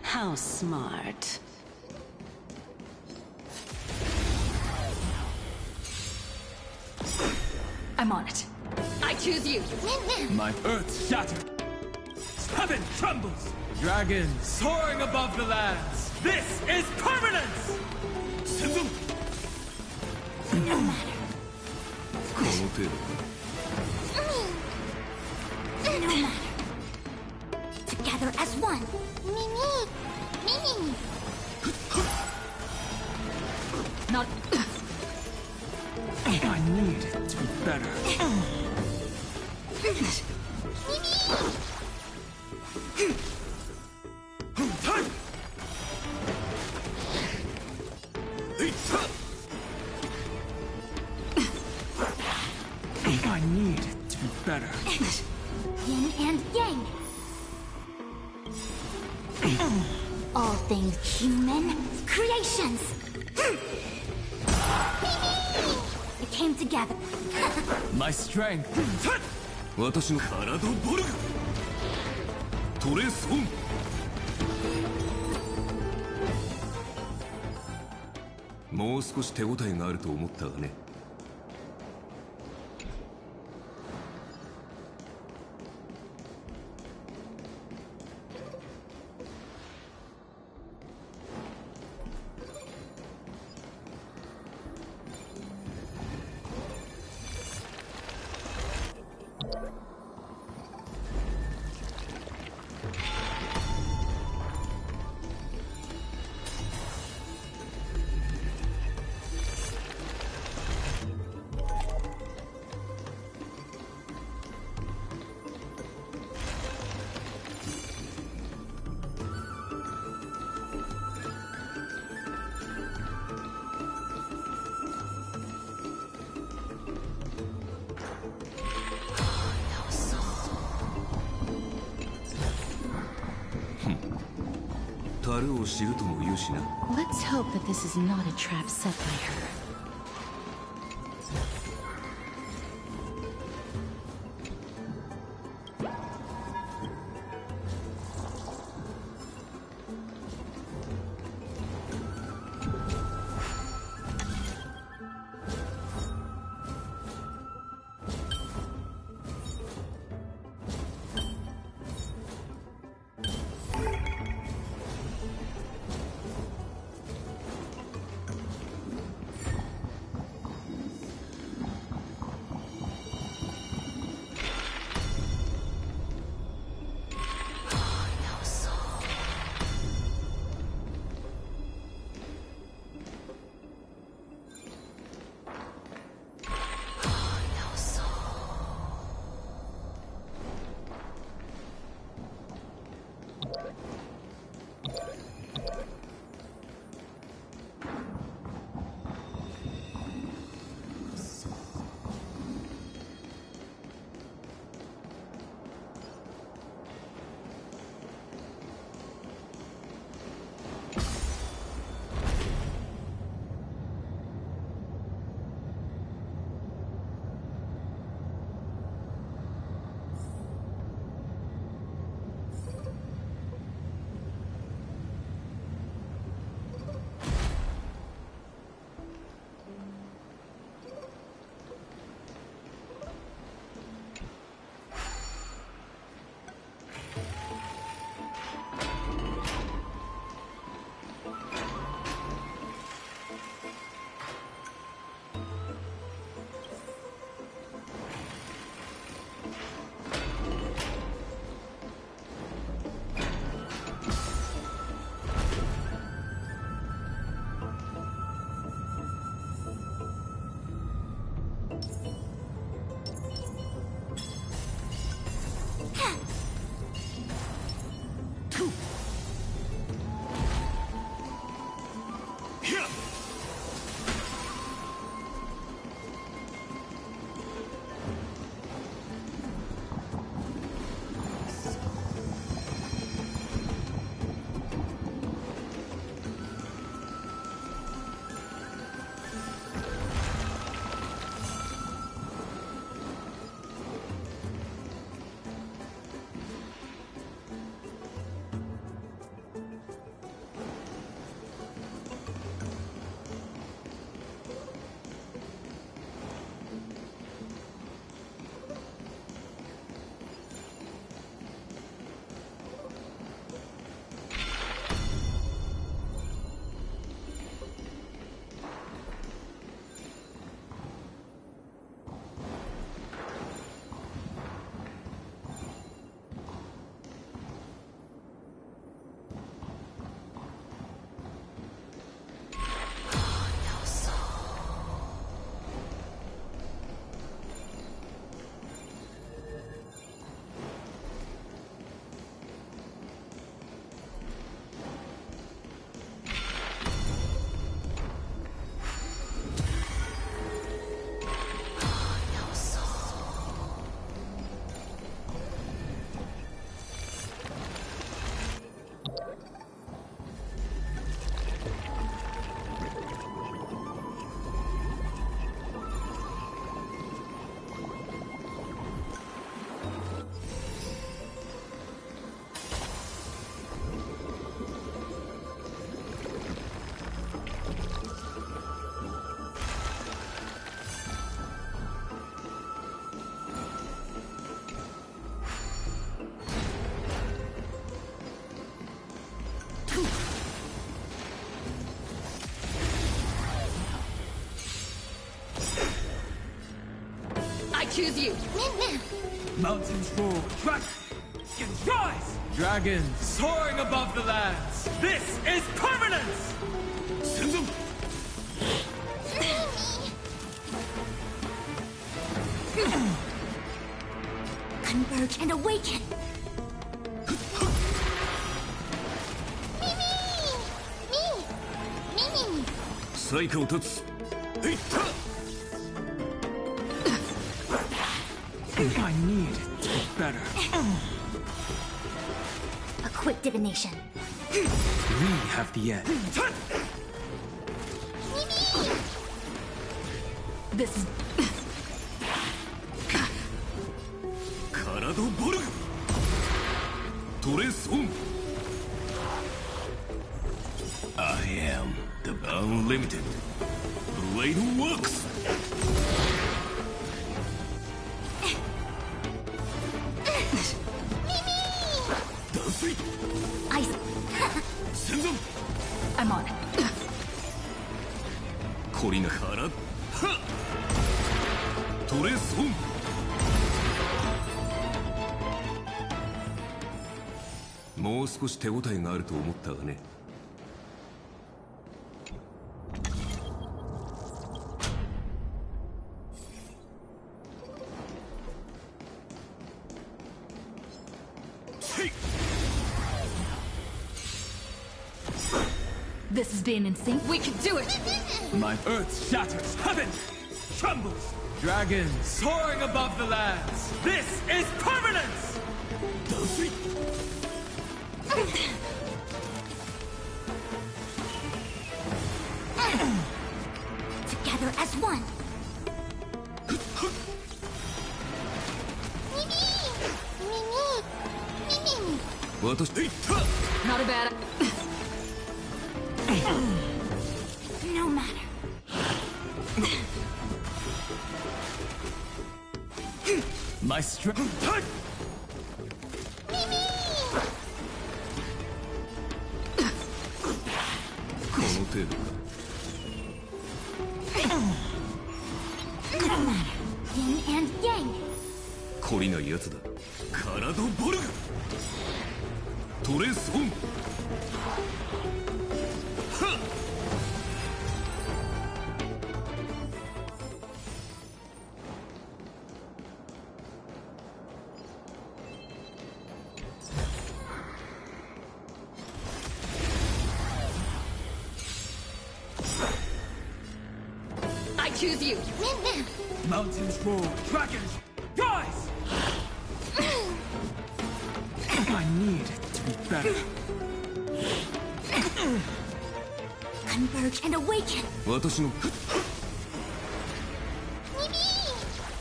How smart. I'm on it. I choose you. My earth shattered. Heaven trembles. Dragon soaring above the lands. This is permanence. この程度 No matter. Together as one. Mimi! Mimi! Not. I need it to be better. I need it to be better. Yin and yang. All things human creations. It came together. My strength. 私のカラドボルグトレソンもう少し手応えがあると思ったがね。樽を知るとも言うしな。 Let's hope that this is not a trap set by her. choose you. Mountains roar, dragons rise! Dragons soaring above the lands! This is permanence! Send them! Converge and awaken! Psycho を立つ。えいった I need to be better. A quick divination. We have the edge. This is カラドボルグトレソン I am the unlimited Blade Works 断水 Ice. 戦山 I'm on it. コリナカラはっトレソンもう少し手応えがあると思ったがね This is being in sync. We can do it. My earth shatters, heaven trembles. Dragons soaring above the lands. This is permanence! 断水 Together as one. 私えいった Not a bad. No matter. My strength. この程度か Yin and yang. 懲りないやつだカラドボルグトレソンはっ I choose you. Mountains roar, dragons rise! I need to be better. Converge and awaken. 私の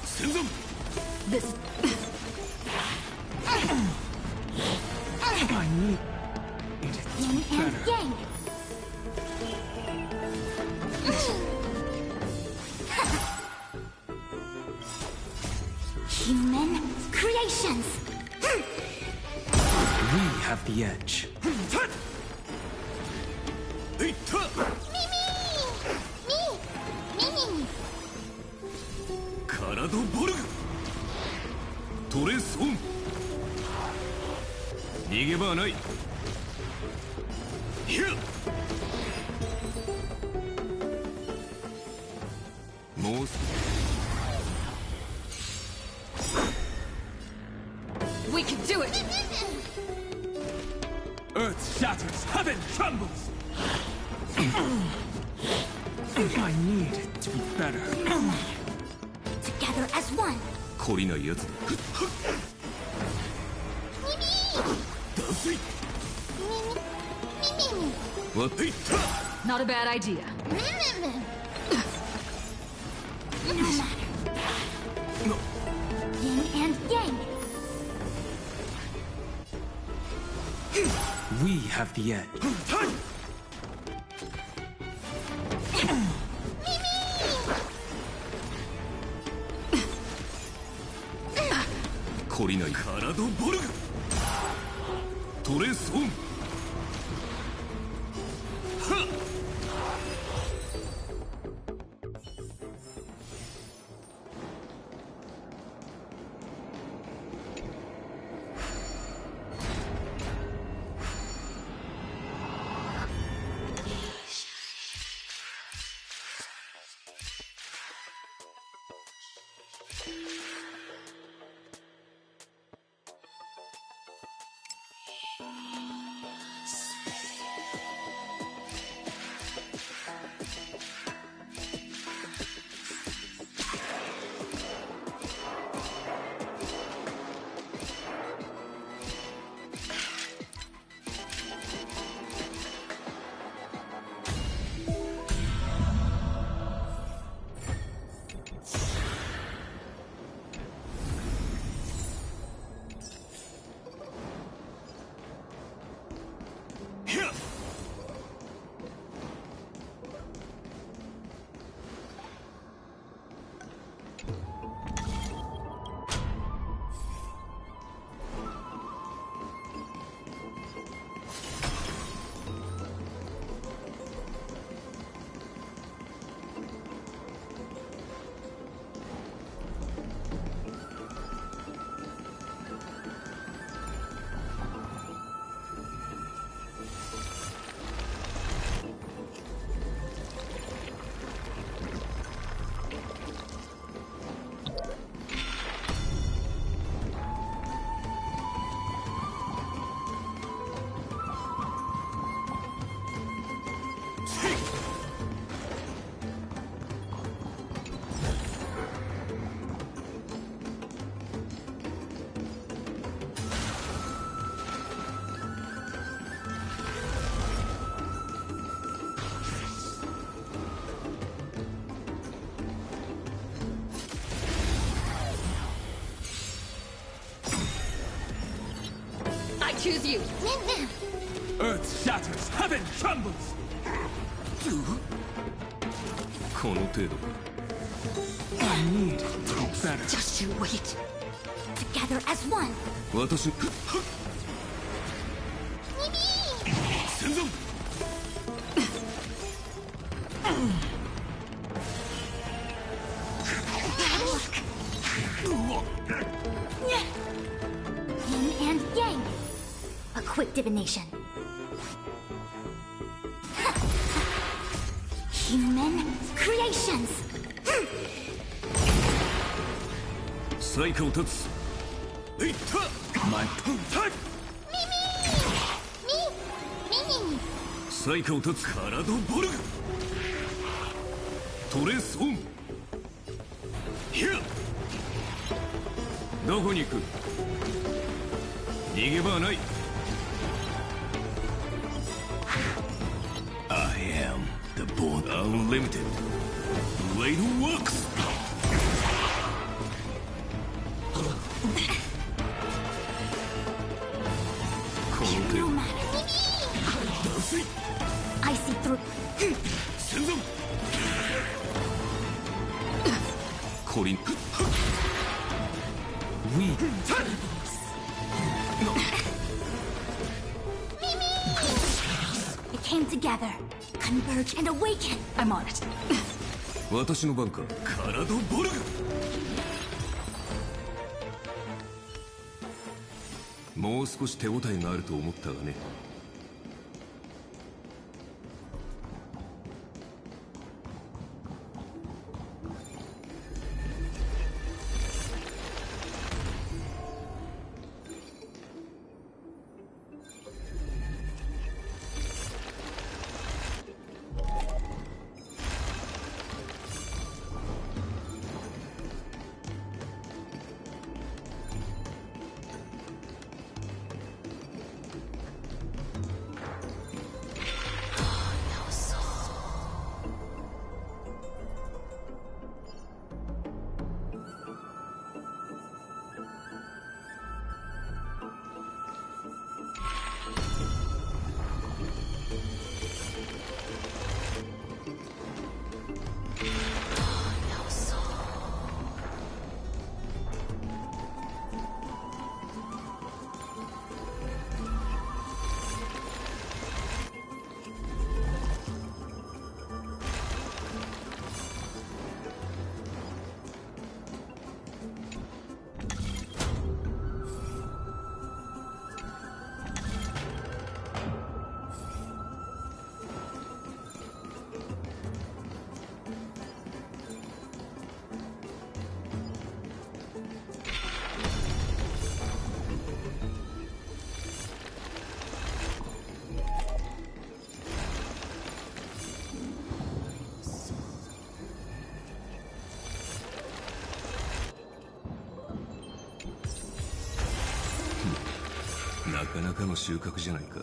戦山 This is I need Yin to be and better. yang. Human creations. We have the edge. えいったカラドボルグトレソン逃げ場はないひゃもうす we can do it. Earth shatters, heaven trembles. I need to be better. Together as one. 懲りないやつだ断水割っていった Not a bad idea. No matter. Yin and yang. We have the edge. 懲りないカラドボルグトレソンはっ I choose you. Min. Earth shatters, heaven trembles! この程度か。 I need to be better. Just you wait. Together as one. 私先祖 Yin and yang. A quick divination. Human creations. 最下を立つ。いった。My time。Mimi! 最下を立つ。カラドボルグ。トレースオン。ヒア。どこに行く？逃げ場はない。I am the born unlimited. Blade works. この手を。 I see through. 先祖。コリン。We. It came together. Converge and awaken. I'm on it. 私の番か。カラドボルグ。もう少し手応えがあると思ったがね。なかなかの収穫じゃないか。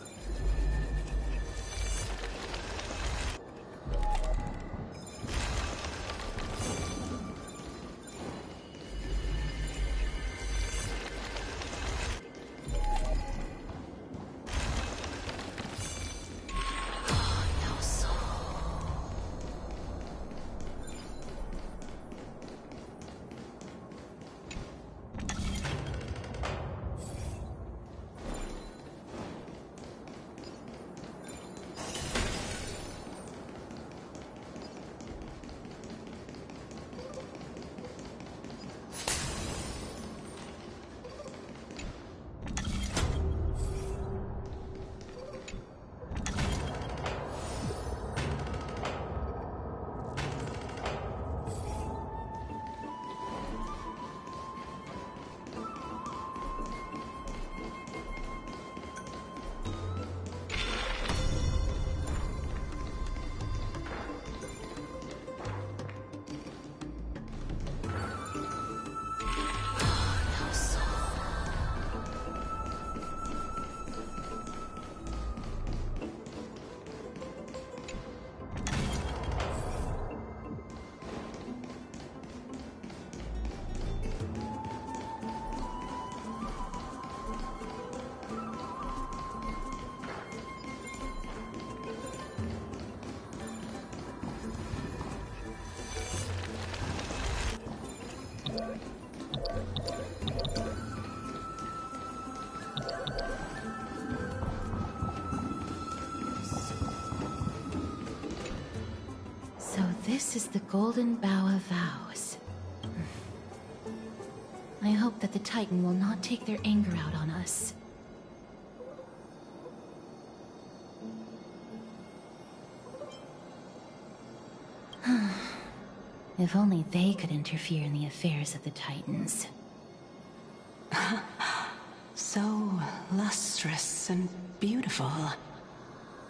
this is the Golden Bough of Vows. I hope that the Titan will not take their anger out on us. If only they could interfere in the affairs of the Titans. So lustrous and beautiful.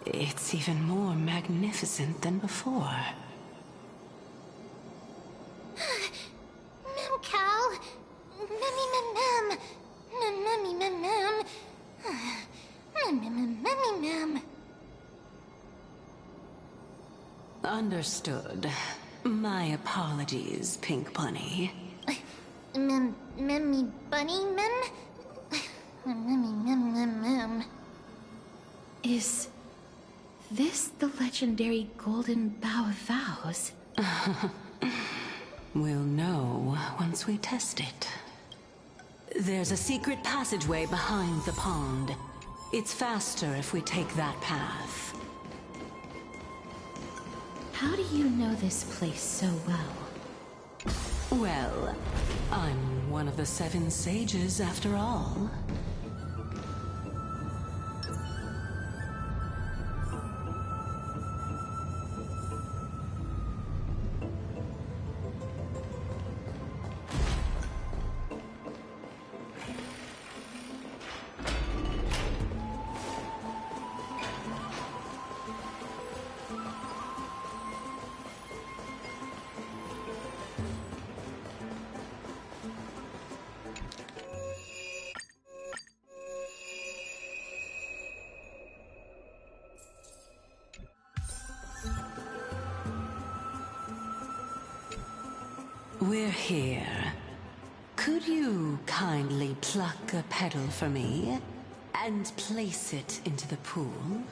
It's even more magnificent than before. Cal. Memmy mem. Memmy mem. Memmy mem. Understood. My apologies, Pink Bunny. Memmy bunny mem? Mem. Is this the legendary Golden Bough of Vows? We'll know once we test it. There's a secret passageway behind the pond. It's faster if we take that path. How do you know this place so well? Well, I'm one of the 7 sages after all. We're here. Could you kindly pluck a petal for me and place it into the pool?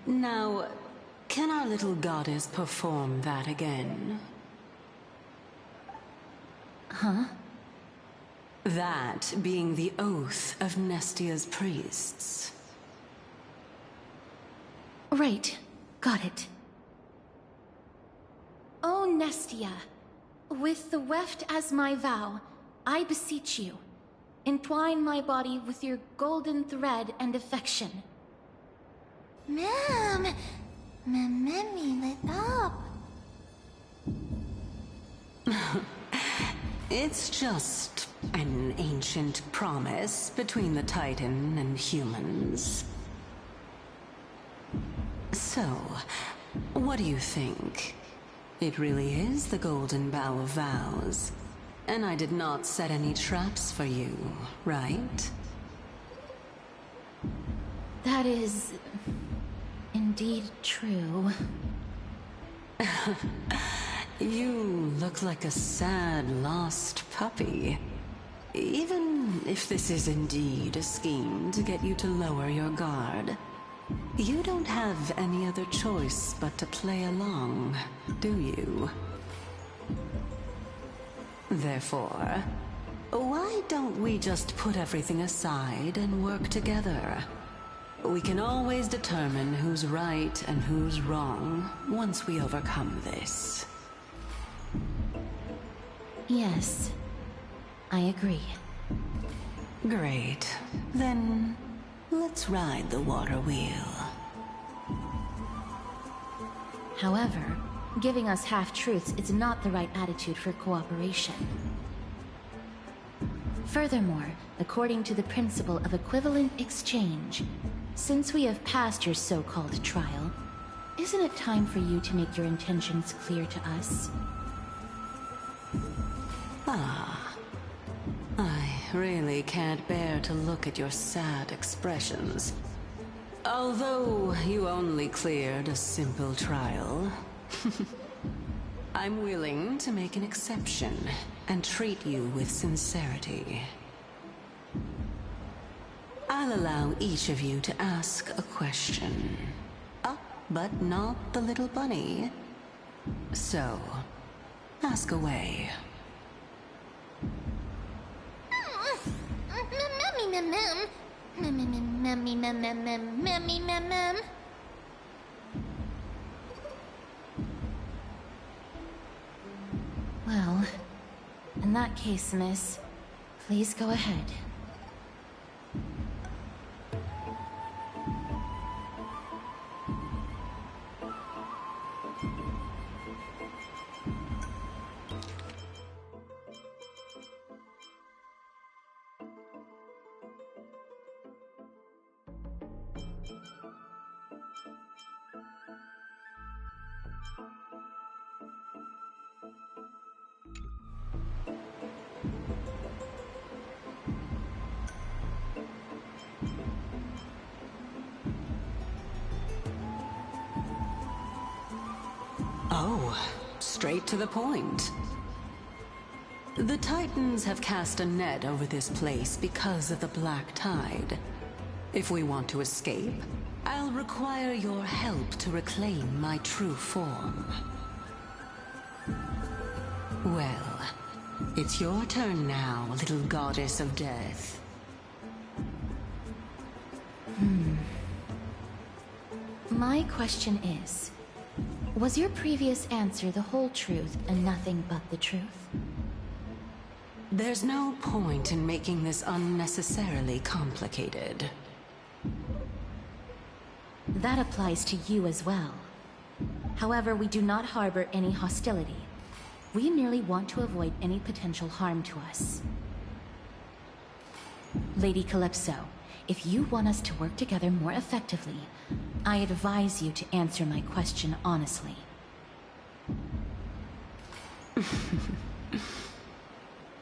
Now, can our little goddess perform that again? Huh? That being the oath of Nestia's priests. Right. Got it. O Nestia, with the weft as my vow, I beseech you, entwine my body with your golden thread and affection. Memmy lit up. It's just an ancient promise between the Titan and humans. So, what do you think? It really is the Golden Bough of Vows. And I did not set any traps for you, right? That is indeed true. You look like a sad, lost puppy. Even if this is indeed a scheme to get you to lower your guard, you don't have any other choice but to play along, do you? Therefore, why don't we just put everything aside and work together? We can always determine who's right and who's wrong once we overcome this. Yes, I agree. Great. Then, let's ride the water wheel. However, giving us half-truths is not the right attitude for cooperation. Furthermore, according to the principle of equivalent exchange, since we have passed your so-called trial, isn't it time for you to make your intentions clear to us? Ah. I really can't bear to look at your sad expressions. Although you only cleared a simple trial, I'm willing to make an exception and treat you with sincerity. I'll allow each of you to ask a question. But not the little bunny. So, ask away. Well, in that case, miss, please go ahead. Oh, straight to the point. The Titans have cast a net over this place because of the black tide. If we want to escape, I'll require your help to reclaim my true form. Well, it's your turn now, little goddess of death. My question is, was your previous answer the whole truth and nothing but the truth? There's no point in making this unnecessarily complicated. That applies to you as well. However, we do not harbor any hostility. We merely want to avoid any potential harm to us. Lady Calypso, if you want us to work together more effectively, I advise you to answer my question honestly.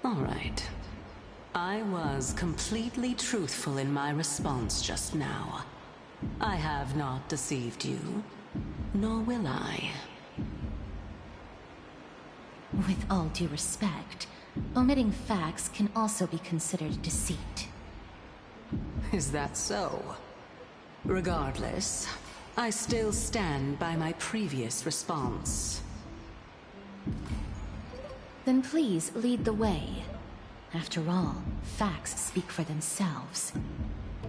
All right. I was completely truthful in my response just now. I have not deceived you, nor will I. With all due respect, omitting facts can also be considered deceit. Is that so? Regardless, I still stand by my previous response. Then please lead the way. After all, facts speak for themselves.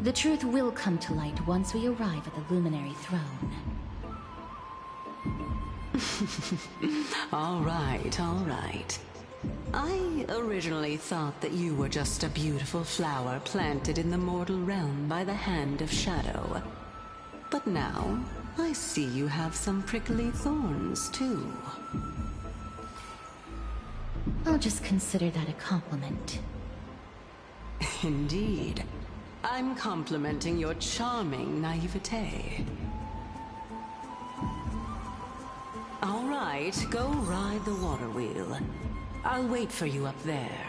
The truth will come to light once we arrive at the Luminary Throne. All right, all right. I originally thought that you were just a beautiful flower planted in the mortal realm by the hand of Shadow. But now, I see you have some prickly thorns, too. I'll just consider that a compliment. Indeed. I'm complimenting your charming naivete. All right, go ride the water wheel. I'll wait for you up there.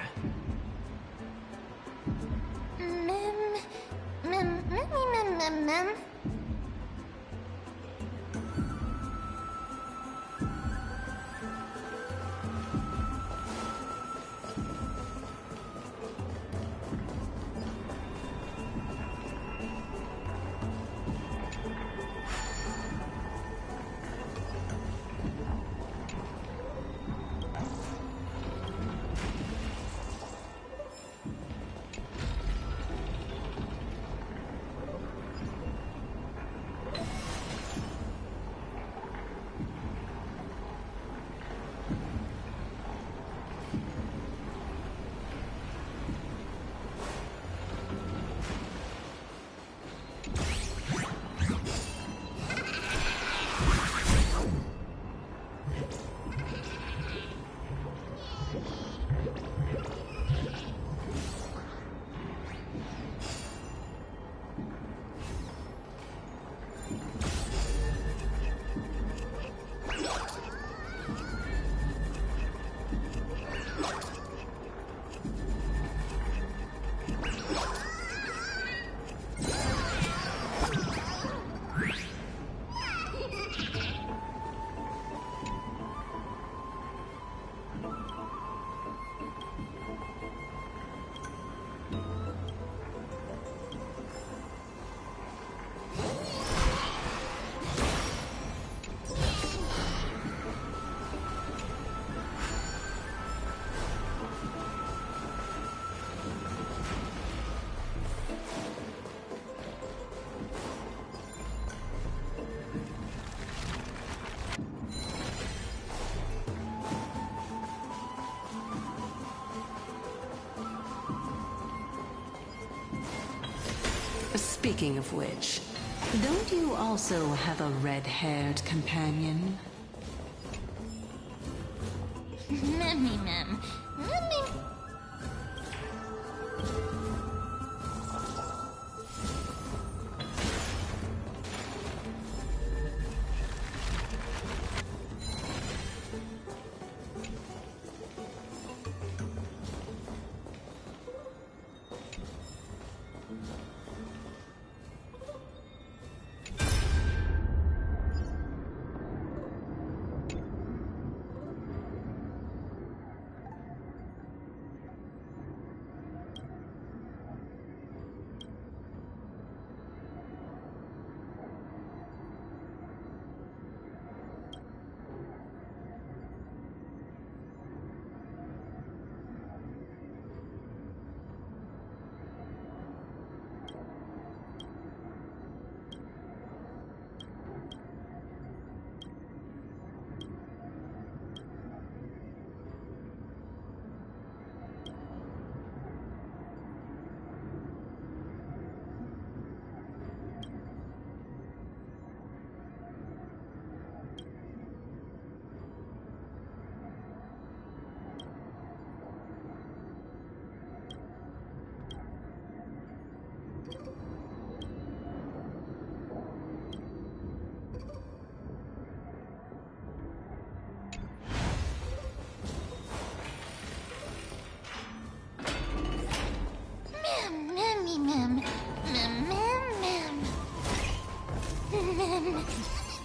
Speaking of which, don't you also have a red-haired companion? Mem.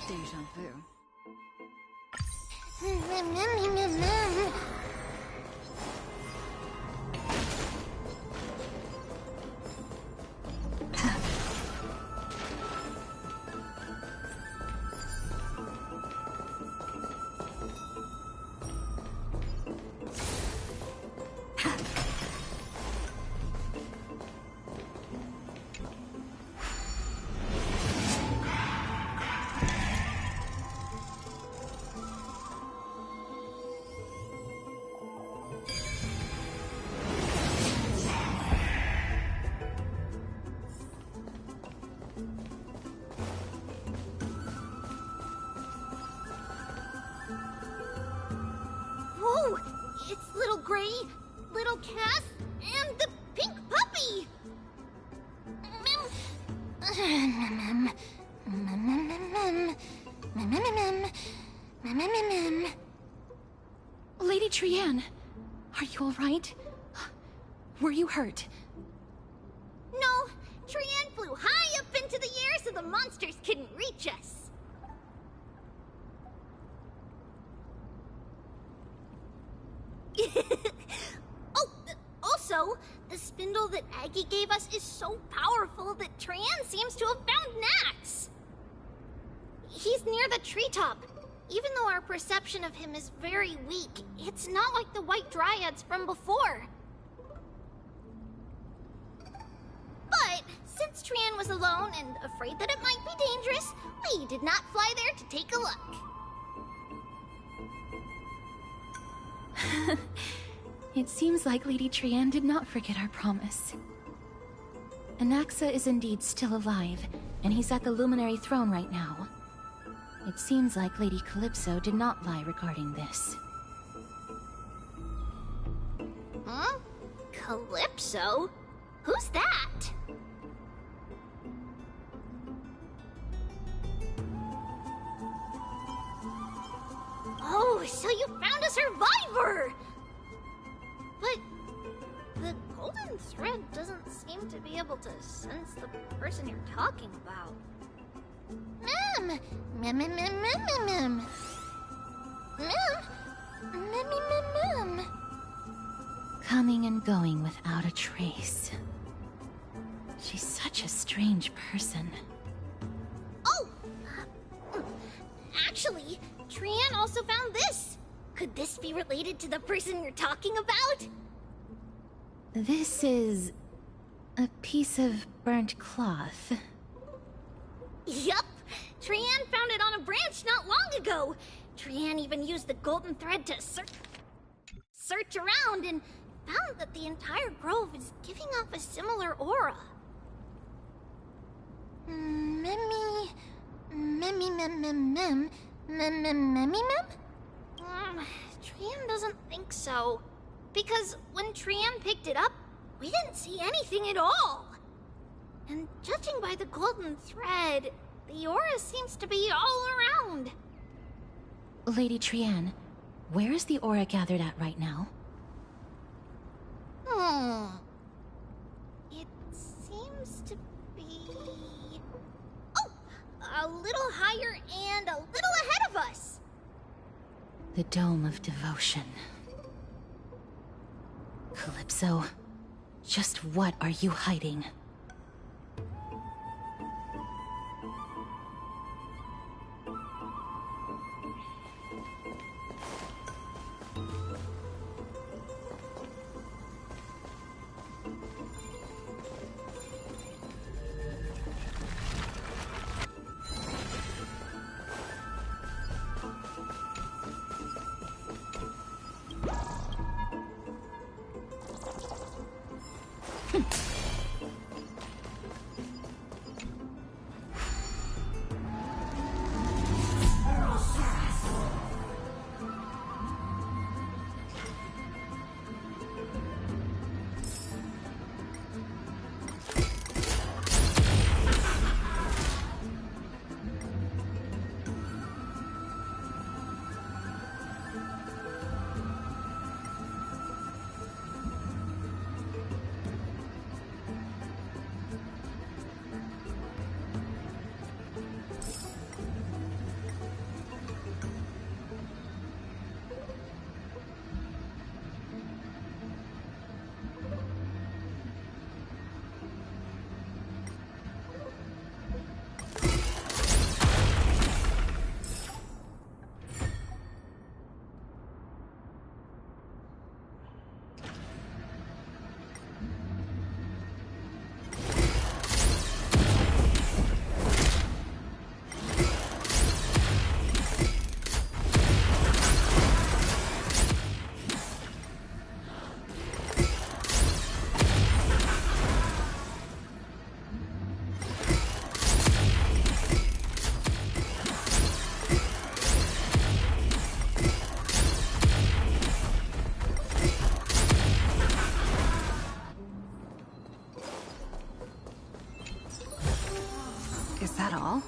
Deja vu. Whoa! It's Little Gray, Little Cass, and the pink puppy! Lady Trianne, are you all right? Were you hurt? No, Trianne flew high up into the air so the monsters couldn't reach us. Oh, also, the spindle that Aggie gave us is so powerful that Trianne seems to have found Nax. He's near the treetop. Even though our perception of him is very weak, it's not like the White Dryads from before. But since Trianne was alone and afraid that it might be dangerous, we did not fly there to take a look. It seems like Lady Trianne did not forget our promise. Anaxa is indeed still alive, and he's at the Luminary Throne right now. It seems like Lady Calypso did not lie regarding this. Huh? Calypso? Who's that? Oh, so you found a survivor! But the golden thread doesn't seem to be able to sense the person you're talking about. Mem! Mem, mem, mem, mem, mem, mem. Mem! Mem, mem, mem. Coming and going without a trace. She's such a strange person. Oh! Actually, Trianne also found this. Could this be related to the person you're talking about? This is a piece of burnt cloth. Yup! Trianne found it on a branch not long ago. Trianne even used the golden thread to search around and found that the entire grove is giving off a similar aura. Trian doesn't think so. Because when Trian picked it up, we didn't see anything at all. And judging by the golden thread, the aura seems to be all around. Lady Trian, where is the aura gathered at right now? It seems to be... Oh! A little higher and a little ahead of us! The Dome of Devotion. Calypso, just what are you hiding? Is that all?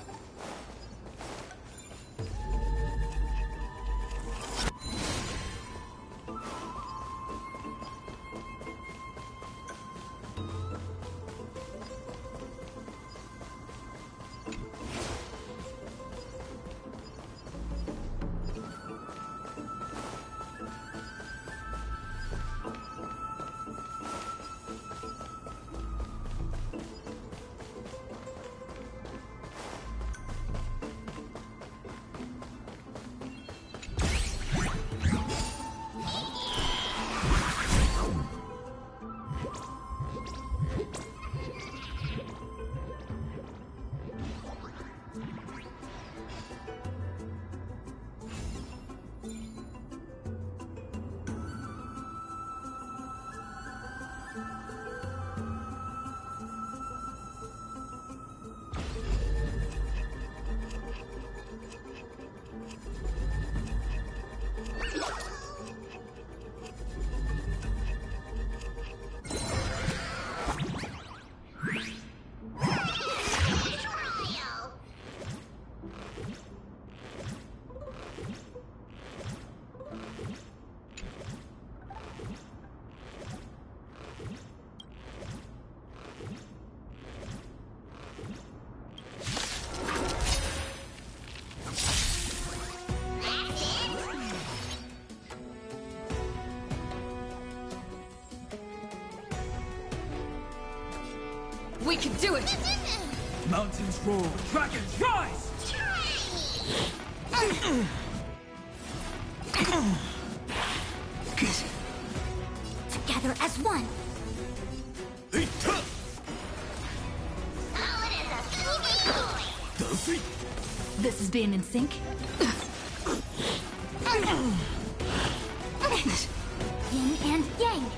We can do it! Mountains roar, dragons rise! Together as one! This is being in sync. Yin and yang!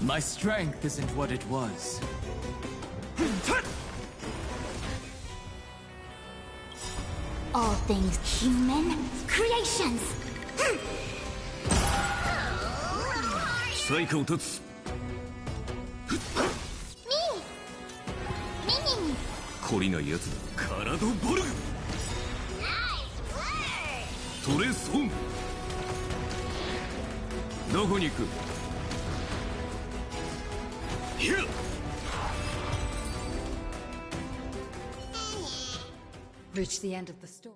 My strength isn't what it was. All things human creations! 最下を立つ 懲りないやつだ。カラドボルグトレソンどこに行く？ Reach the end of the story.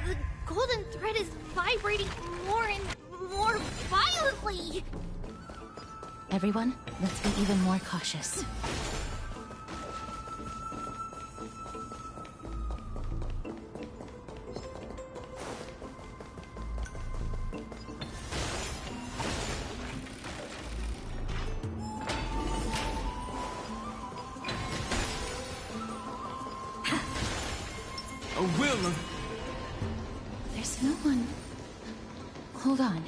The golden thread is vibrating more and more violently! Everyone, let's be even more cautious. A will of... There's no one. Hold on.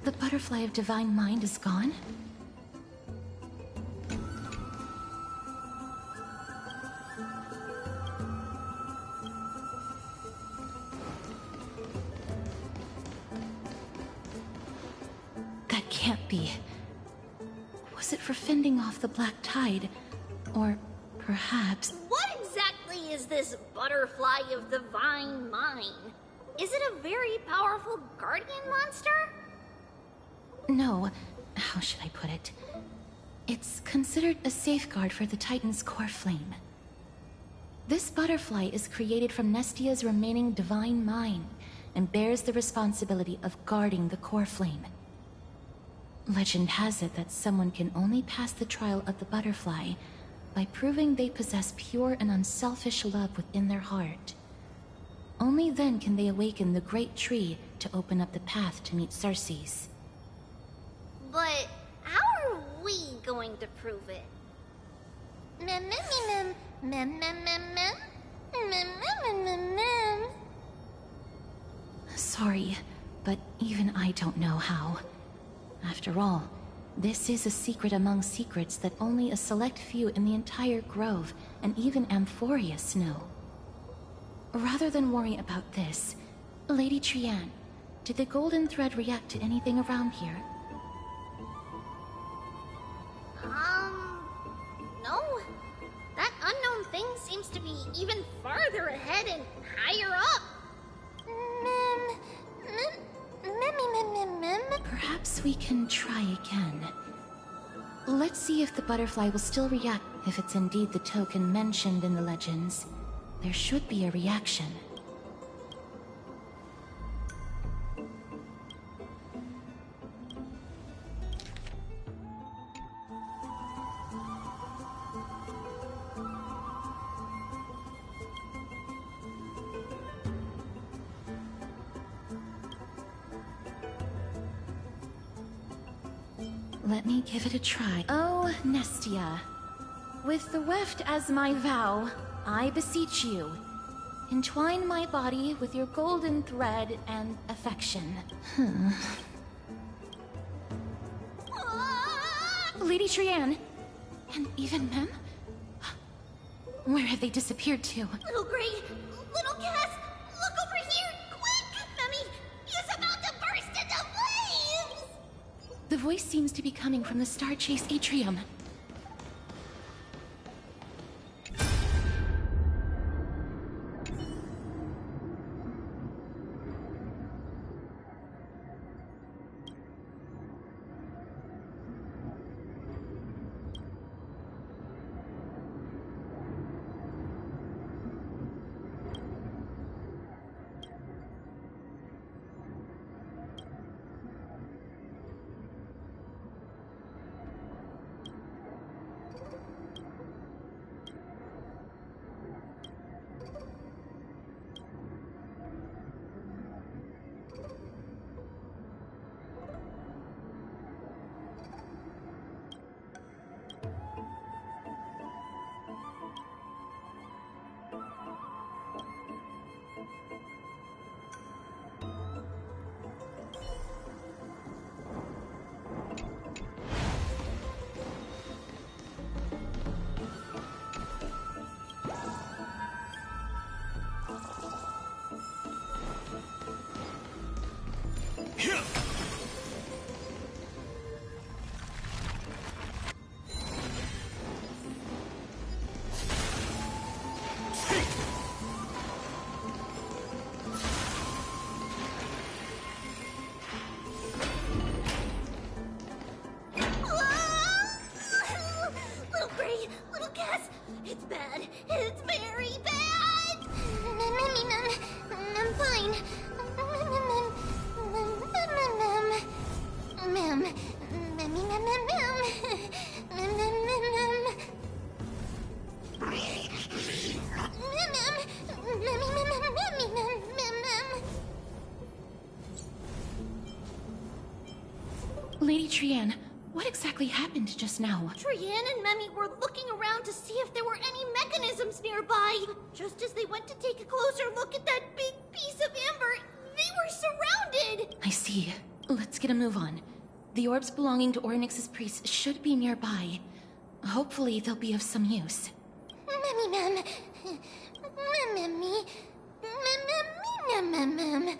The butterfly of divine mind is gone? That can't be. Was it for fending off the black tide? Or perhaps... What exactly is this butterfly of divine mind? Is it a very powerful guardian monster? No. How should I put it? It's considered a safeguard for the Titan's core flame. This butterfly is created from Nestia's remaining divine mind and bears the responsibility of guarding the core flame. Legend has it that someone can only pass the trial of the butterfly by proving they possess pure and unselfish love within their heart. Only then can they awaken the great tree to open up the path to meet Circes. But how are we going to prove it? Mem mem mem mem mem mem mem mem mem mem mem. Sorry, but even I don't know how. After all, this is a secret among secrets that only a select few in the entire grove, and even Amphoreus, know. Rather than worry about this, Lady Trian, did the golden thread react to anything around here? No. That unknown thing seems to be even farther ahead and higher up. Perhaps we can try again. Let's see if the butterfly will still react if it's indeed the token mentioned in the legends. There should be a reaction. Let me give it a try. Oh, Nestia. With the weft as my vow, I beseech you, entwine my body with your golden thread and affection. Lady Trian, and even Mem? Where have they disappeared to? Little Gray, little Cass, look over here, quick! Memmy is about to burst into flames! The voice seems to be coming from the Star Chase atrium. Lady Trian, what exactly happened just now? Trian and Memi were looking around to see if there were any mechanisms nearby. Just as they went to take a closer look at that big piece of amber, they were surrounded! I see. Let's get a move on. The orbs belonging to Ornyx's priests should be nearby. Hopefully they'll be of some use. Memi mem. Memi. Mem.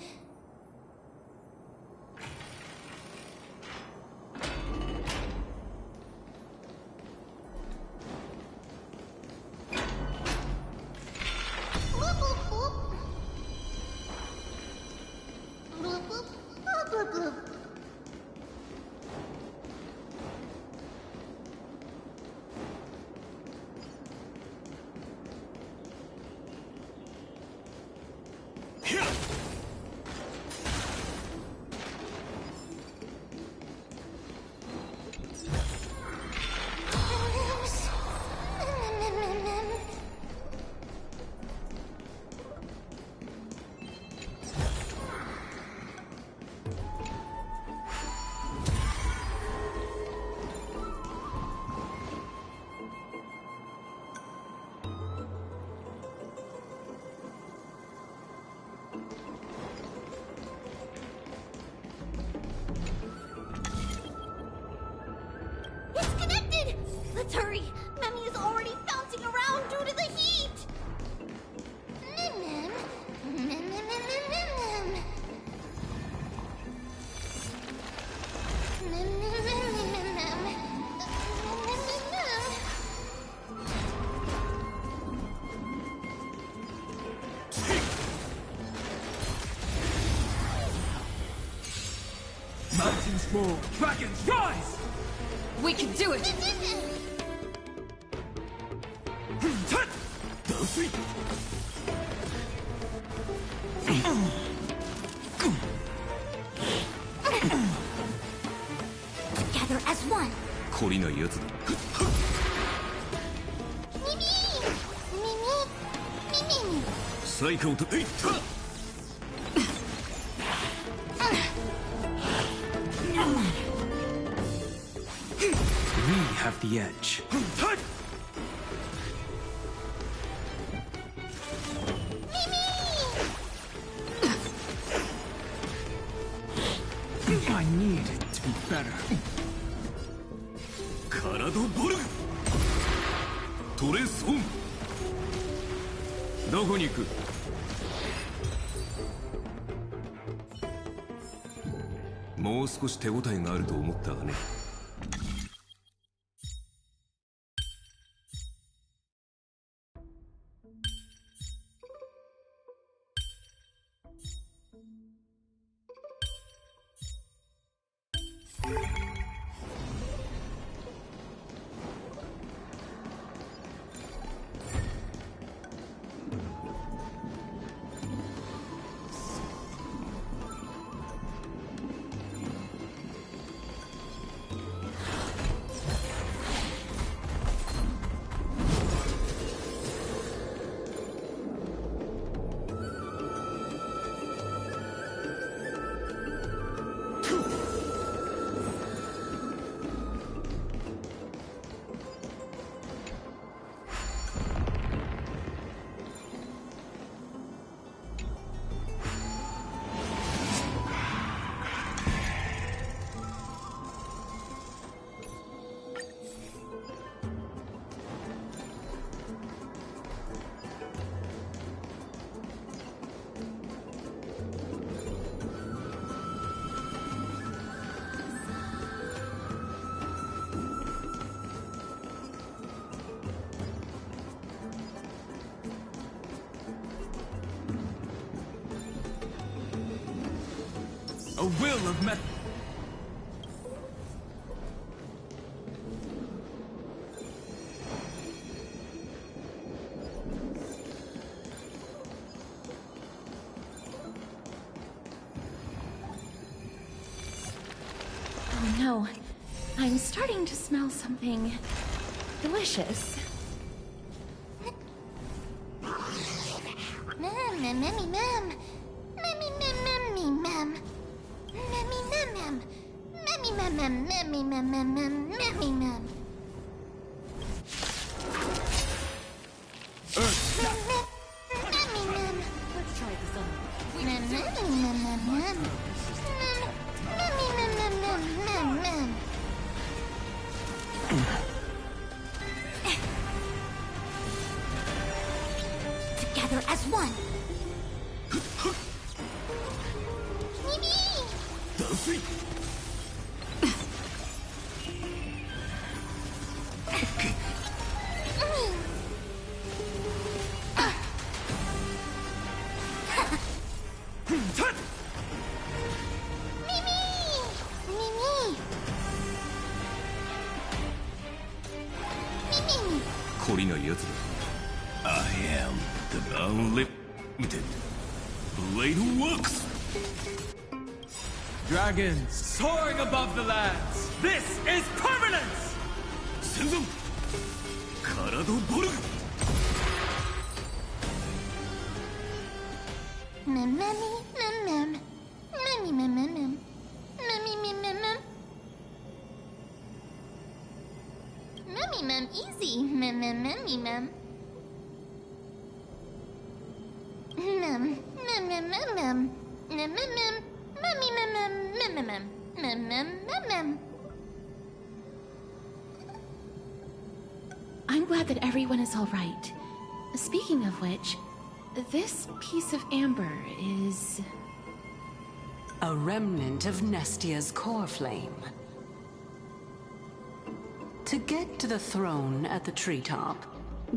It's connected! Let's hurry! Memi is already bouncing around due to the heat! Mountains roar, dragons rise! We can do it! Together as one! 懲りないやつだ。最下をと、えいった We have the edge. I need it to be better. カラドボルグトレソンどこに行くもう少し手応えがあると思ったがね A will of method. Oh no. I'm starting to smell something delicious. Together as one. Yipee! 断水 懲りない奴だ I am the unlimited blade works Dragons soaring above the lands. This is permanence! 戦存カラドボルグ Easy. I'm glad that everyone is all right. Speaking of which, this piece of amber is... A remnant of Nestia's core flame. To get to the throne at the treetop,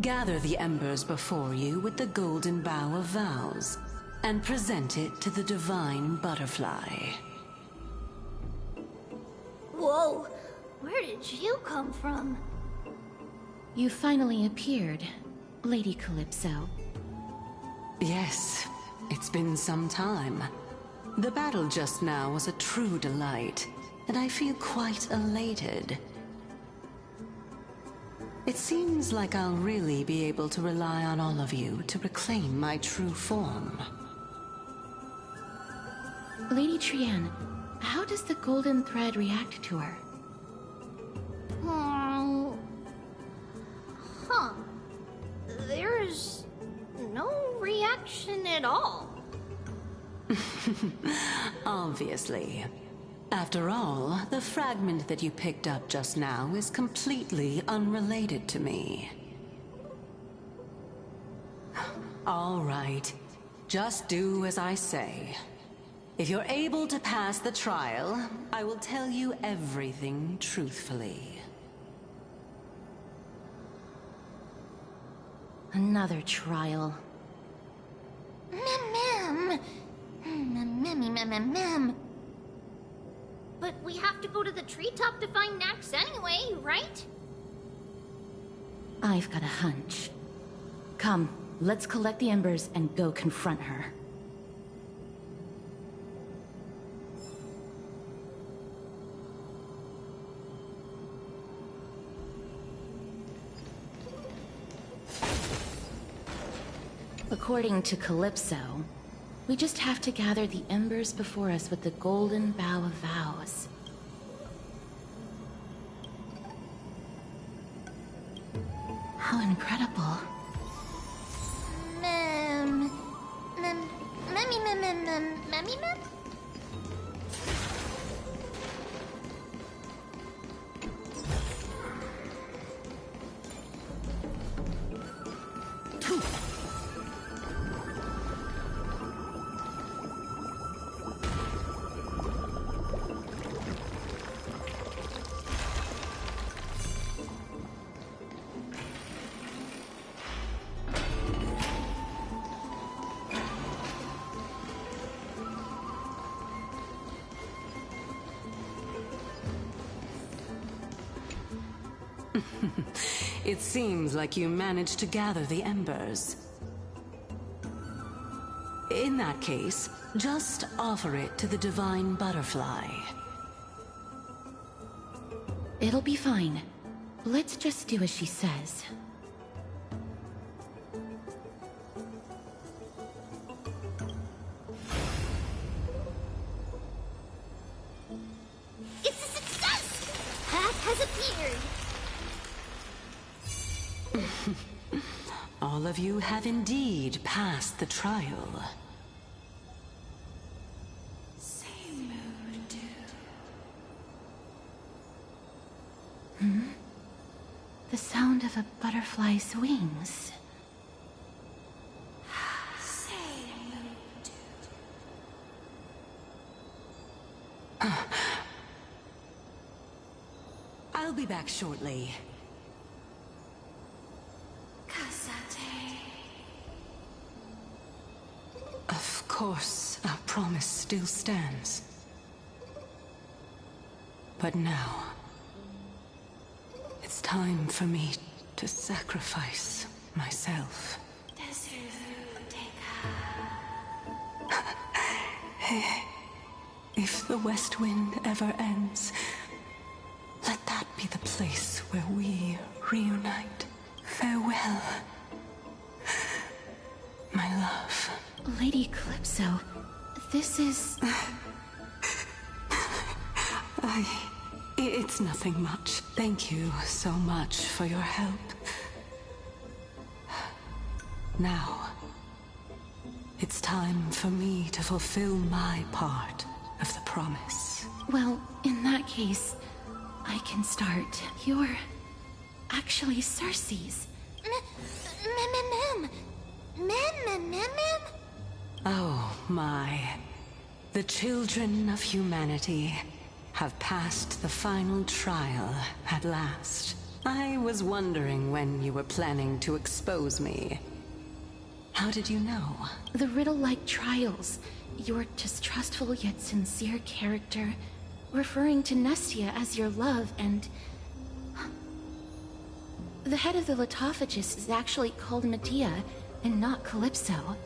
gather the embers before you with the golden bough of vows, and present it to the divine butterfly. Whoa, where did you come from? You finally appeared, Lady Calypso. Yes, it's been some time. The battle just now was a true delight, and I feel quite elated. It seems like I'll really be able to rely on all of you to reclaim my true form. Lady Trian, how does the golden thread react to her? Huh. There's no reaction at all. Obviously. After all, the fragment that you picked up just now is completely unrelated to me. All right. Just do as I say. If you're able to pass the trial, I will tell you everything truthfully. Another trial. But we have to go to the treetop to find Nax anyway, right? I've got a hunch. Come, let's collect the embers and go confront her. According to Calypso, we just have to gather the embers before us with the golden bough of vows. How incredible. It seems like you managed to gather the embers. In that case, just offer it to the divine butterfly. It'll be fine. Let's just do as she says. It's all of you have indeed passed the trial. The sound of a butterfly's wings. I'll be back shortly. Of course, our promise still stands. But now, it's time for me to sacrifice myself. If the West Wind ever ends, let that be the place where we reunite. Farewell, my love. Lady Calypso, this is... It's nothing much. Thank you so much for your help. Now, it's time for me to fulfill my part of the promise. Well, in that case, I can start. You're actually Cersei's. Oh my. The children of humanity have passed the final trial at last. I was wondering when you were planning to expose me. How did you know? The riddle-like trials. Your distrustful yet sincere character, referring to Nestia as your love, and... The head of the Litophagus is actually called Medea, and not Calypso.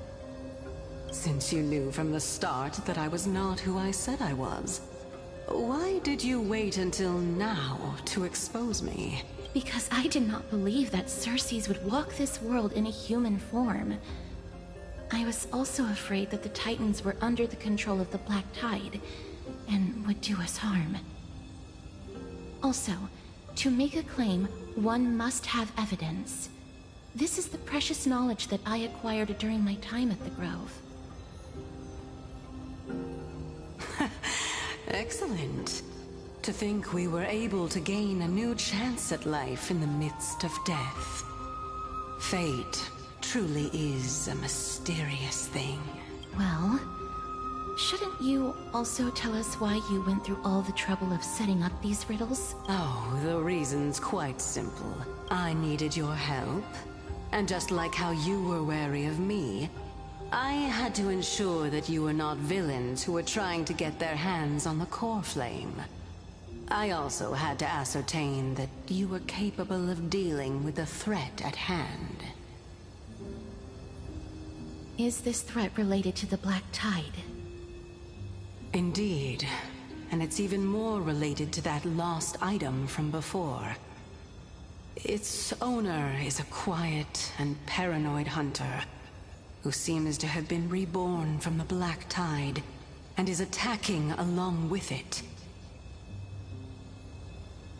Since you knew from the start that I was not who I said I was, why did you wait until now to expose me? Because I did not believe that Cersei's would walk this world in a human form. I was also afraid that the Titans were under the control of the Black Tide, and would do us harm. Also, to make a claim, one must have evidence. This is the precious knowledge that I acquired during my time at the Grove. Excellent. To think we were able to gain a new chance at life in the midst of death. Fate truly is a mysterious thing. Well, shouldn't you also tell us why you went through all the trouble of setting up these riddles? Oh, the reason's quite simple. I needed your help, and just like how you were wary of me, I had to ensure that you were not villains who were trying to get their hands on the core flame. I also had to ascertain that you were capable of dealing with the threat at hand. Is this threat related to the Black Tide? Indeed, and it's even more related to that lost item from before. Its owner is a quiet and paranoid hunter who seems to have been reborn from the Black Tide and is attacking along with it.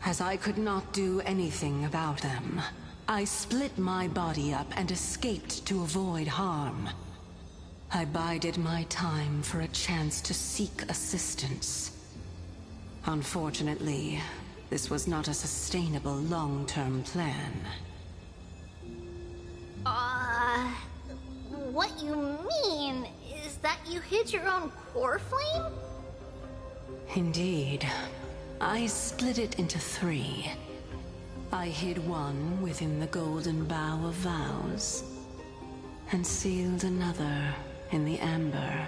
As I could not do anything about them, I split my body up and escaped to avoid harm. I bided my time for a chance to seek assistance. Unfortunately, this was not a sustainable long-term plan. What you mean is that you hid your own core flame? Indeed. I split it into 3. I hid one within the Golden Bough of Vows, and sealed another in the Amber,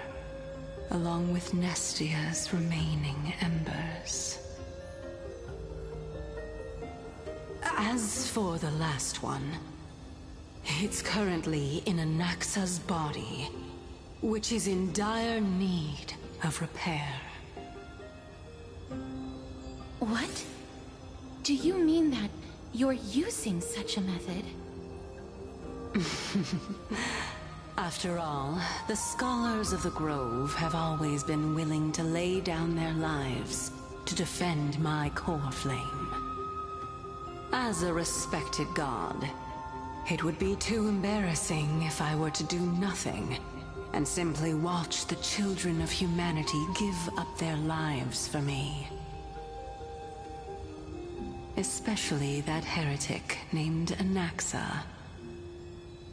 along with Nestia's remaining embers. As for the last one, it's currently in Anaxa's body, which is in dire need of repair. What? Do you mean that you're using such a method? After all, the scholars of the Grove have always been willing to lay down their lives to defend my core flame. As a respected god, It would be too embarrassing if I were to do nothing and simply watch the children of humanity give up their lives for me. Especially that heretic named Anaxa.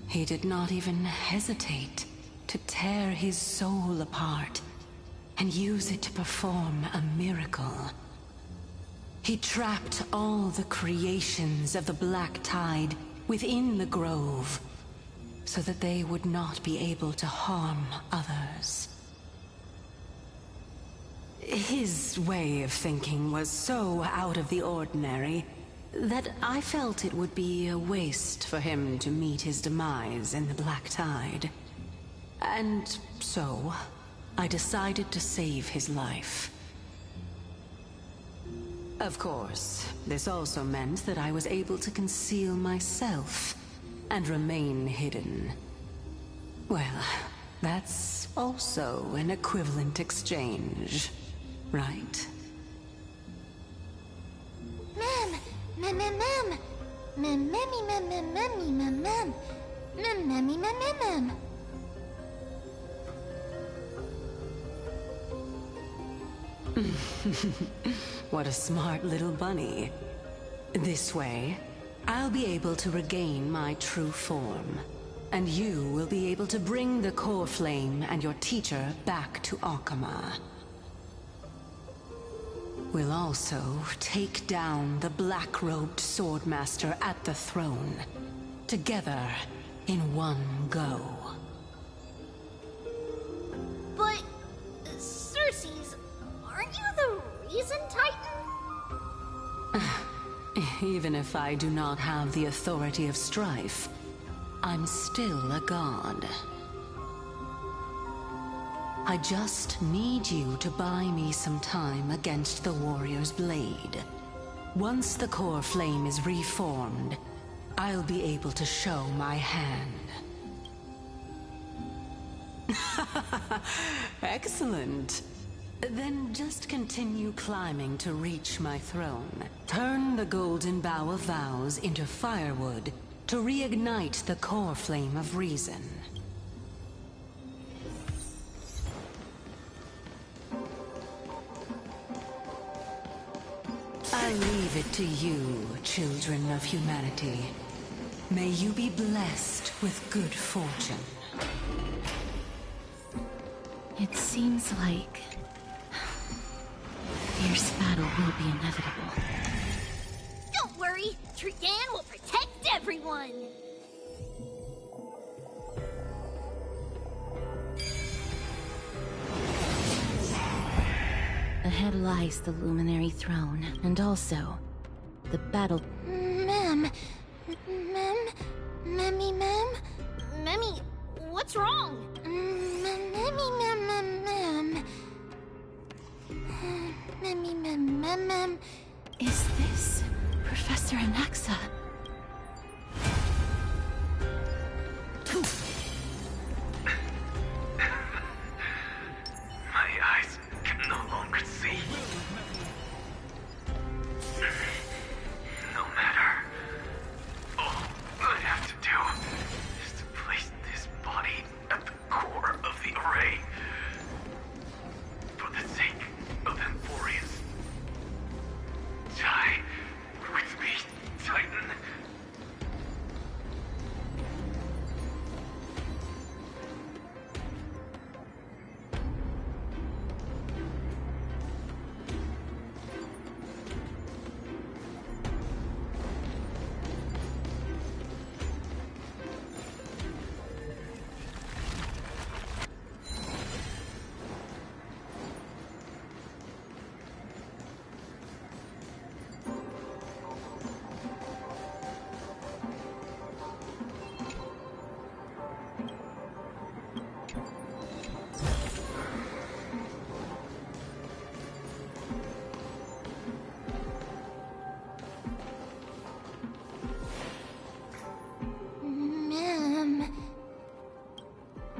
He did not even hesitate to tear his soul apart and use it to perform a miracle. He trapped all the creations of the Black Tide within the grove, so that they would not be able to harm others. His way of thinking was so out of the ordinary that I felt it would be a waste for him to meet his demise in the Black Tide. And so, I decided to save his life. Of course, this also meant that I was able to conceal myself and remain hidden. Well, that's also an equivalent exchange, right? Mem! Mem, mem, mem! Mem, memmy, mem, mem, memmy, mem, mem! Mem, memmy, mem, mem, mem! What a smart little bunny. This way, I'll be able to regain my true form. And you will be able to bring the core flame and your teacher back to Akama. We'll also take down the black-robed swordmaster at the throne. Together, in one go. But... Cersei's... aren't you the reason, Titan? Even if I do not have the authority of strife, I'm still a god. I just need you to buy me some time against the warrior's blade. Once the core flame is reformed, I'll be able to show my hand. Excellent. Then just continue climbing to reach my throne. Turn the golden bough of vows into firewood to reignite the core flame of reason. I leave it to you, children of humanity. May you be blessed with good fortune. It seems like fierce battle will be inevitable. Don't worry, Trian will protect everyone! Ahead lies the Luminary Throne, and also the battle. Mem... Memmy, Mem? Memmy, what's wrong? Memmy, Mem. Memmy, Mem. Is this Professor Anaxa? My eyes can no longer see. No matter. All I have to do is to place this body at the core of the array. For the sake of Amphoreus. Die with me, Titan.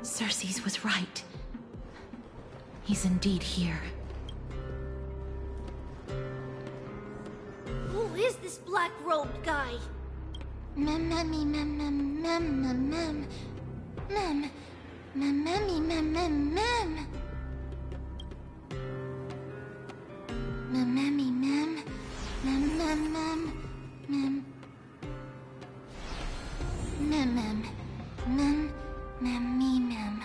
Cersei's was right. He's indeed here. Who is this black-robed guy? Mem, memmy, mem, mem, mem, mem, mem. Mem. Mem, memmy, mem, mem, mem. Mem, memmy, mem. Mem, mem, mem. Mem. Mem, mem. Mem, mem, me, mem.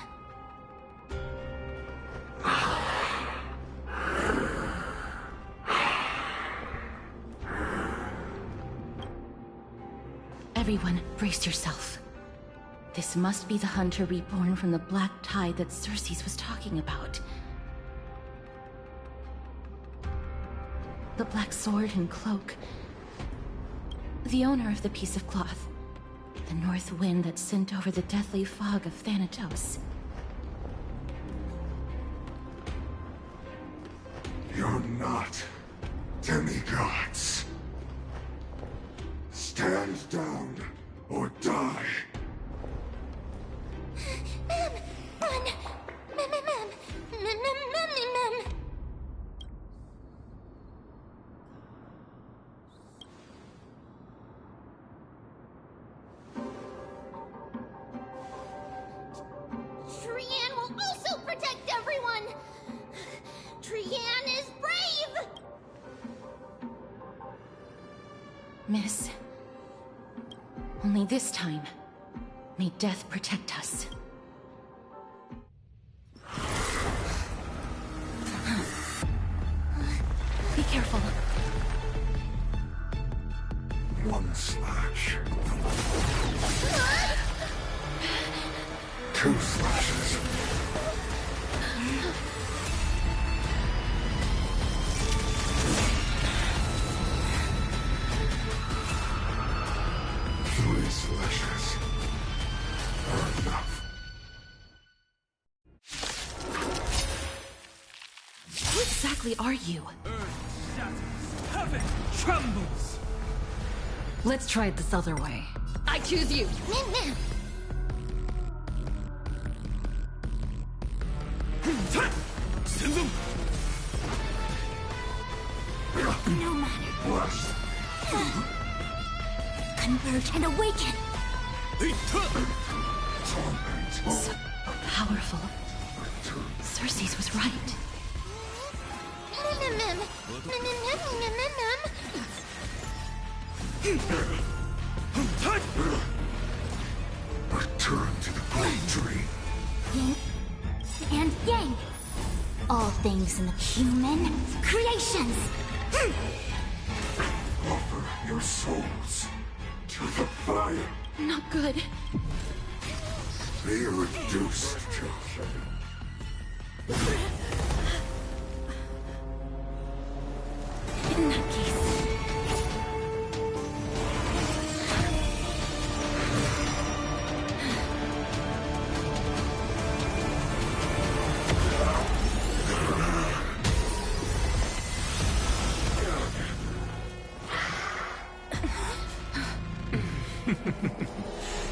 Everyone, brace yourself. This must be the hunter reborn from the black tide that Circes was talking about. The black sword and cloak. The owner of the piece of cloth. The north wind that sent over the deathly fog of Thanatos. You're not demigods. Stand down or die. Mem! Run! Mem, mem, mem! Mem, mem, mem, mem! Trian will also protect everyone! Trian is brave! Miss, only this time, may death protect us. Be careful. One slash. 2 slashes. Three slashes are enough. Who exactly are you? Earth shatters, heaven trembles. Let's try it this other way. I choose you! Mem, mem! Send them! No matter. Bless. Converge and awaken! Torment. So powerful. Circes was right. Mem, mem, mem! Mem, mem, mem, mem, mem, mem! Return to the great tree. Yin and yang. All things in the human creations. Offer your souls to the fire. Not good. Be reduced to In that case...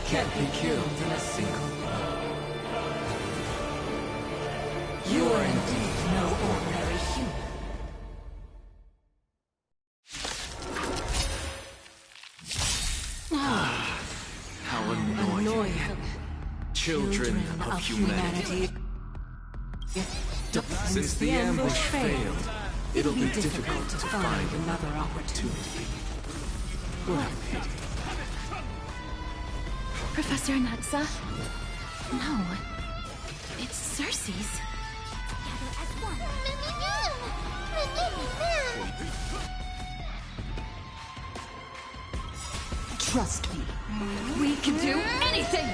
Can't be killed in a single blow. You are indeed no ordinary human. How annoying. Children of humanity. Since the ambush failed, it'll be difficult to find another opportunity. What a pity. Professor Natsa? No. It's Circes. Together as one. Mem, mem, mem! Mem, Trust me. We can do anything!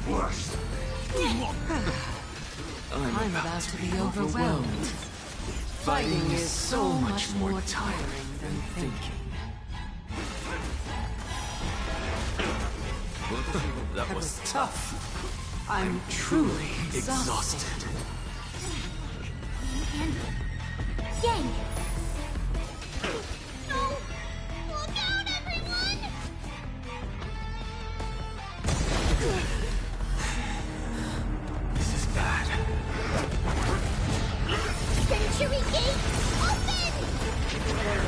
bless. I'm about to be overwhelmed. Fighting is so much more tiring than thinking. That was tough. I'm truly exhausted. and yang. No! Look out, everyone! This is bad. Century Gate, open!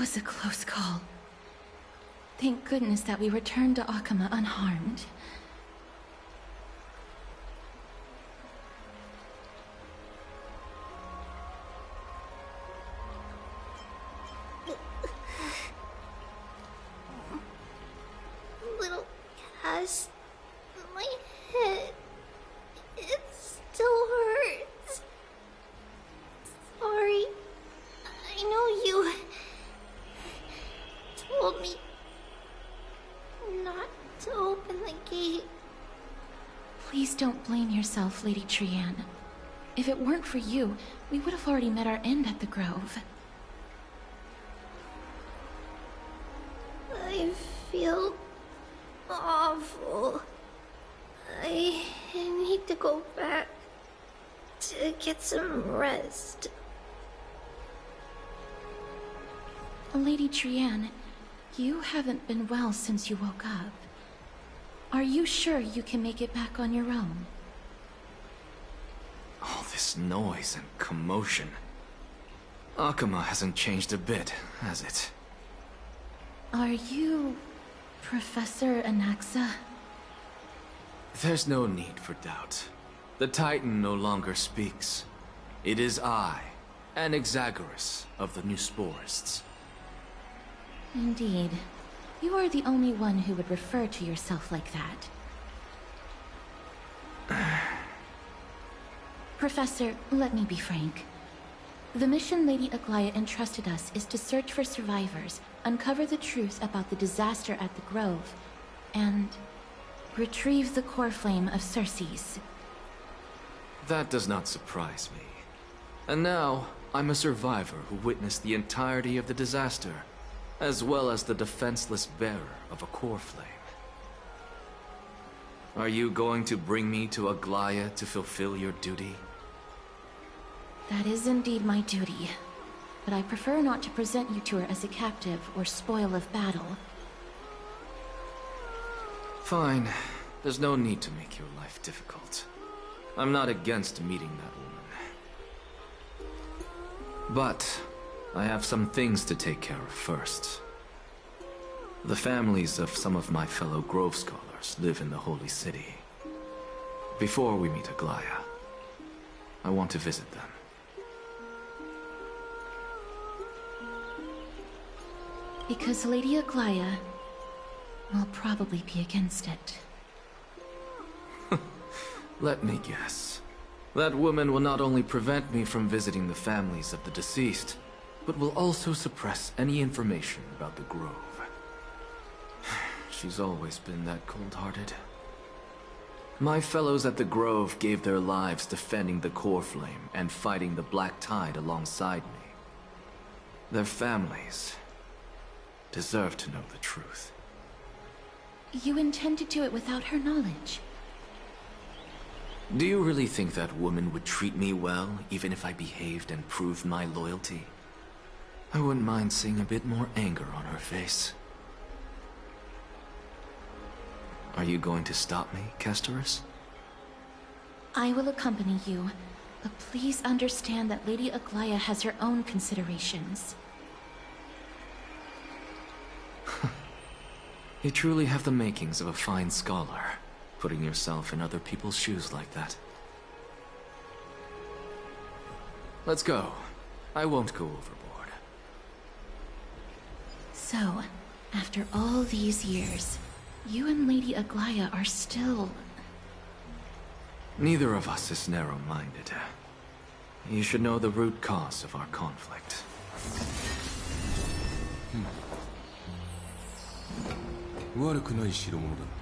was a close call. Thank goodness that we returned to Akama unharmed. Little Cass, my head, it still hurts. Sorry, I know you told me not to open the gate. Please don't blame yourself, Lady Trian. If it weren't for you, we would have already met our end at the Grove. I feel awful. I need to go back to get some rest. Lady Trian, you haven't been well since you woke up. Are you sure you can make it back on your own? All this noise and commotion. Akama hasn't changed a bit, has it? Are you... Professor Anaxa? There's no need for doubt. The Titan no longer speaks. It is I, Anaxagoras of the Newsporists. Indeed. You are the only one who would refer to yourself like that. Professor, let me be frank. The mission Lady Aglaya entrusted us is to search for survivors, uncover the truth about the disaster at the Grove, and retrieve the core flame of Circes. That does not surprise me. And now, I'm a survivor who witnessed the entirety of the disaster, as well as the defenseless bearer of a core flame. Are you going to bring me to Aglaya to fulfill your duty? That is indeed my duty, but I prefer not to present you to her as a captive or spoil of battle. Fine. There's no need to make your life difficult. I'm not against meeting that woman. But I have some things to take care of first. The families of some of my fellow Grove Scholars live in the Holy City. Before we meet Aglaya, I want to visit them. Because Lady Aglaya will probably be against it. Let me guess. That woman will not only prevent me from visiting the families of the deceased, but will also suppress any information about the Grove. She's always been that cold-hearted. My fellows at the Grove gave their lives defending the core flame and fighting the Black Tide alongside me. Their families deserve to know the truth. You intend to do it without her knowledge? Do you really think that woman would treat me well, even if I behaved and proved my loyalty? I wouldn't mind seeing a bit more anger on her face. Are you going to stop me, Castorus? I will accompany you, but please understand that Lady Aglaya has her own considerations. You truly have the makings of a fine scholar, putting yourself in other people's shoes like that. Let's go. I won't go overboard. So, after all these years, you and Lady Aglaya are still... Neither of us is narrow-minded. You should know the root cause of our conflict. 悪くない代物だ。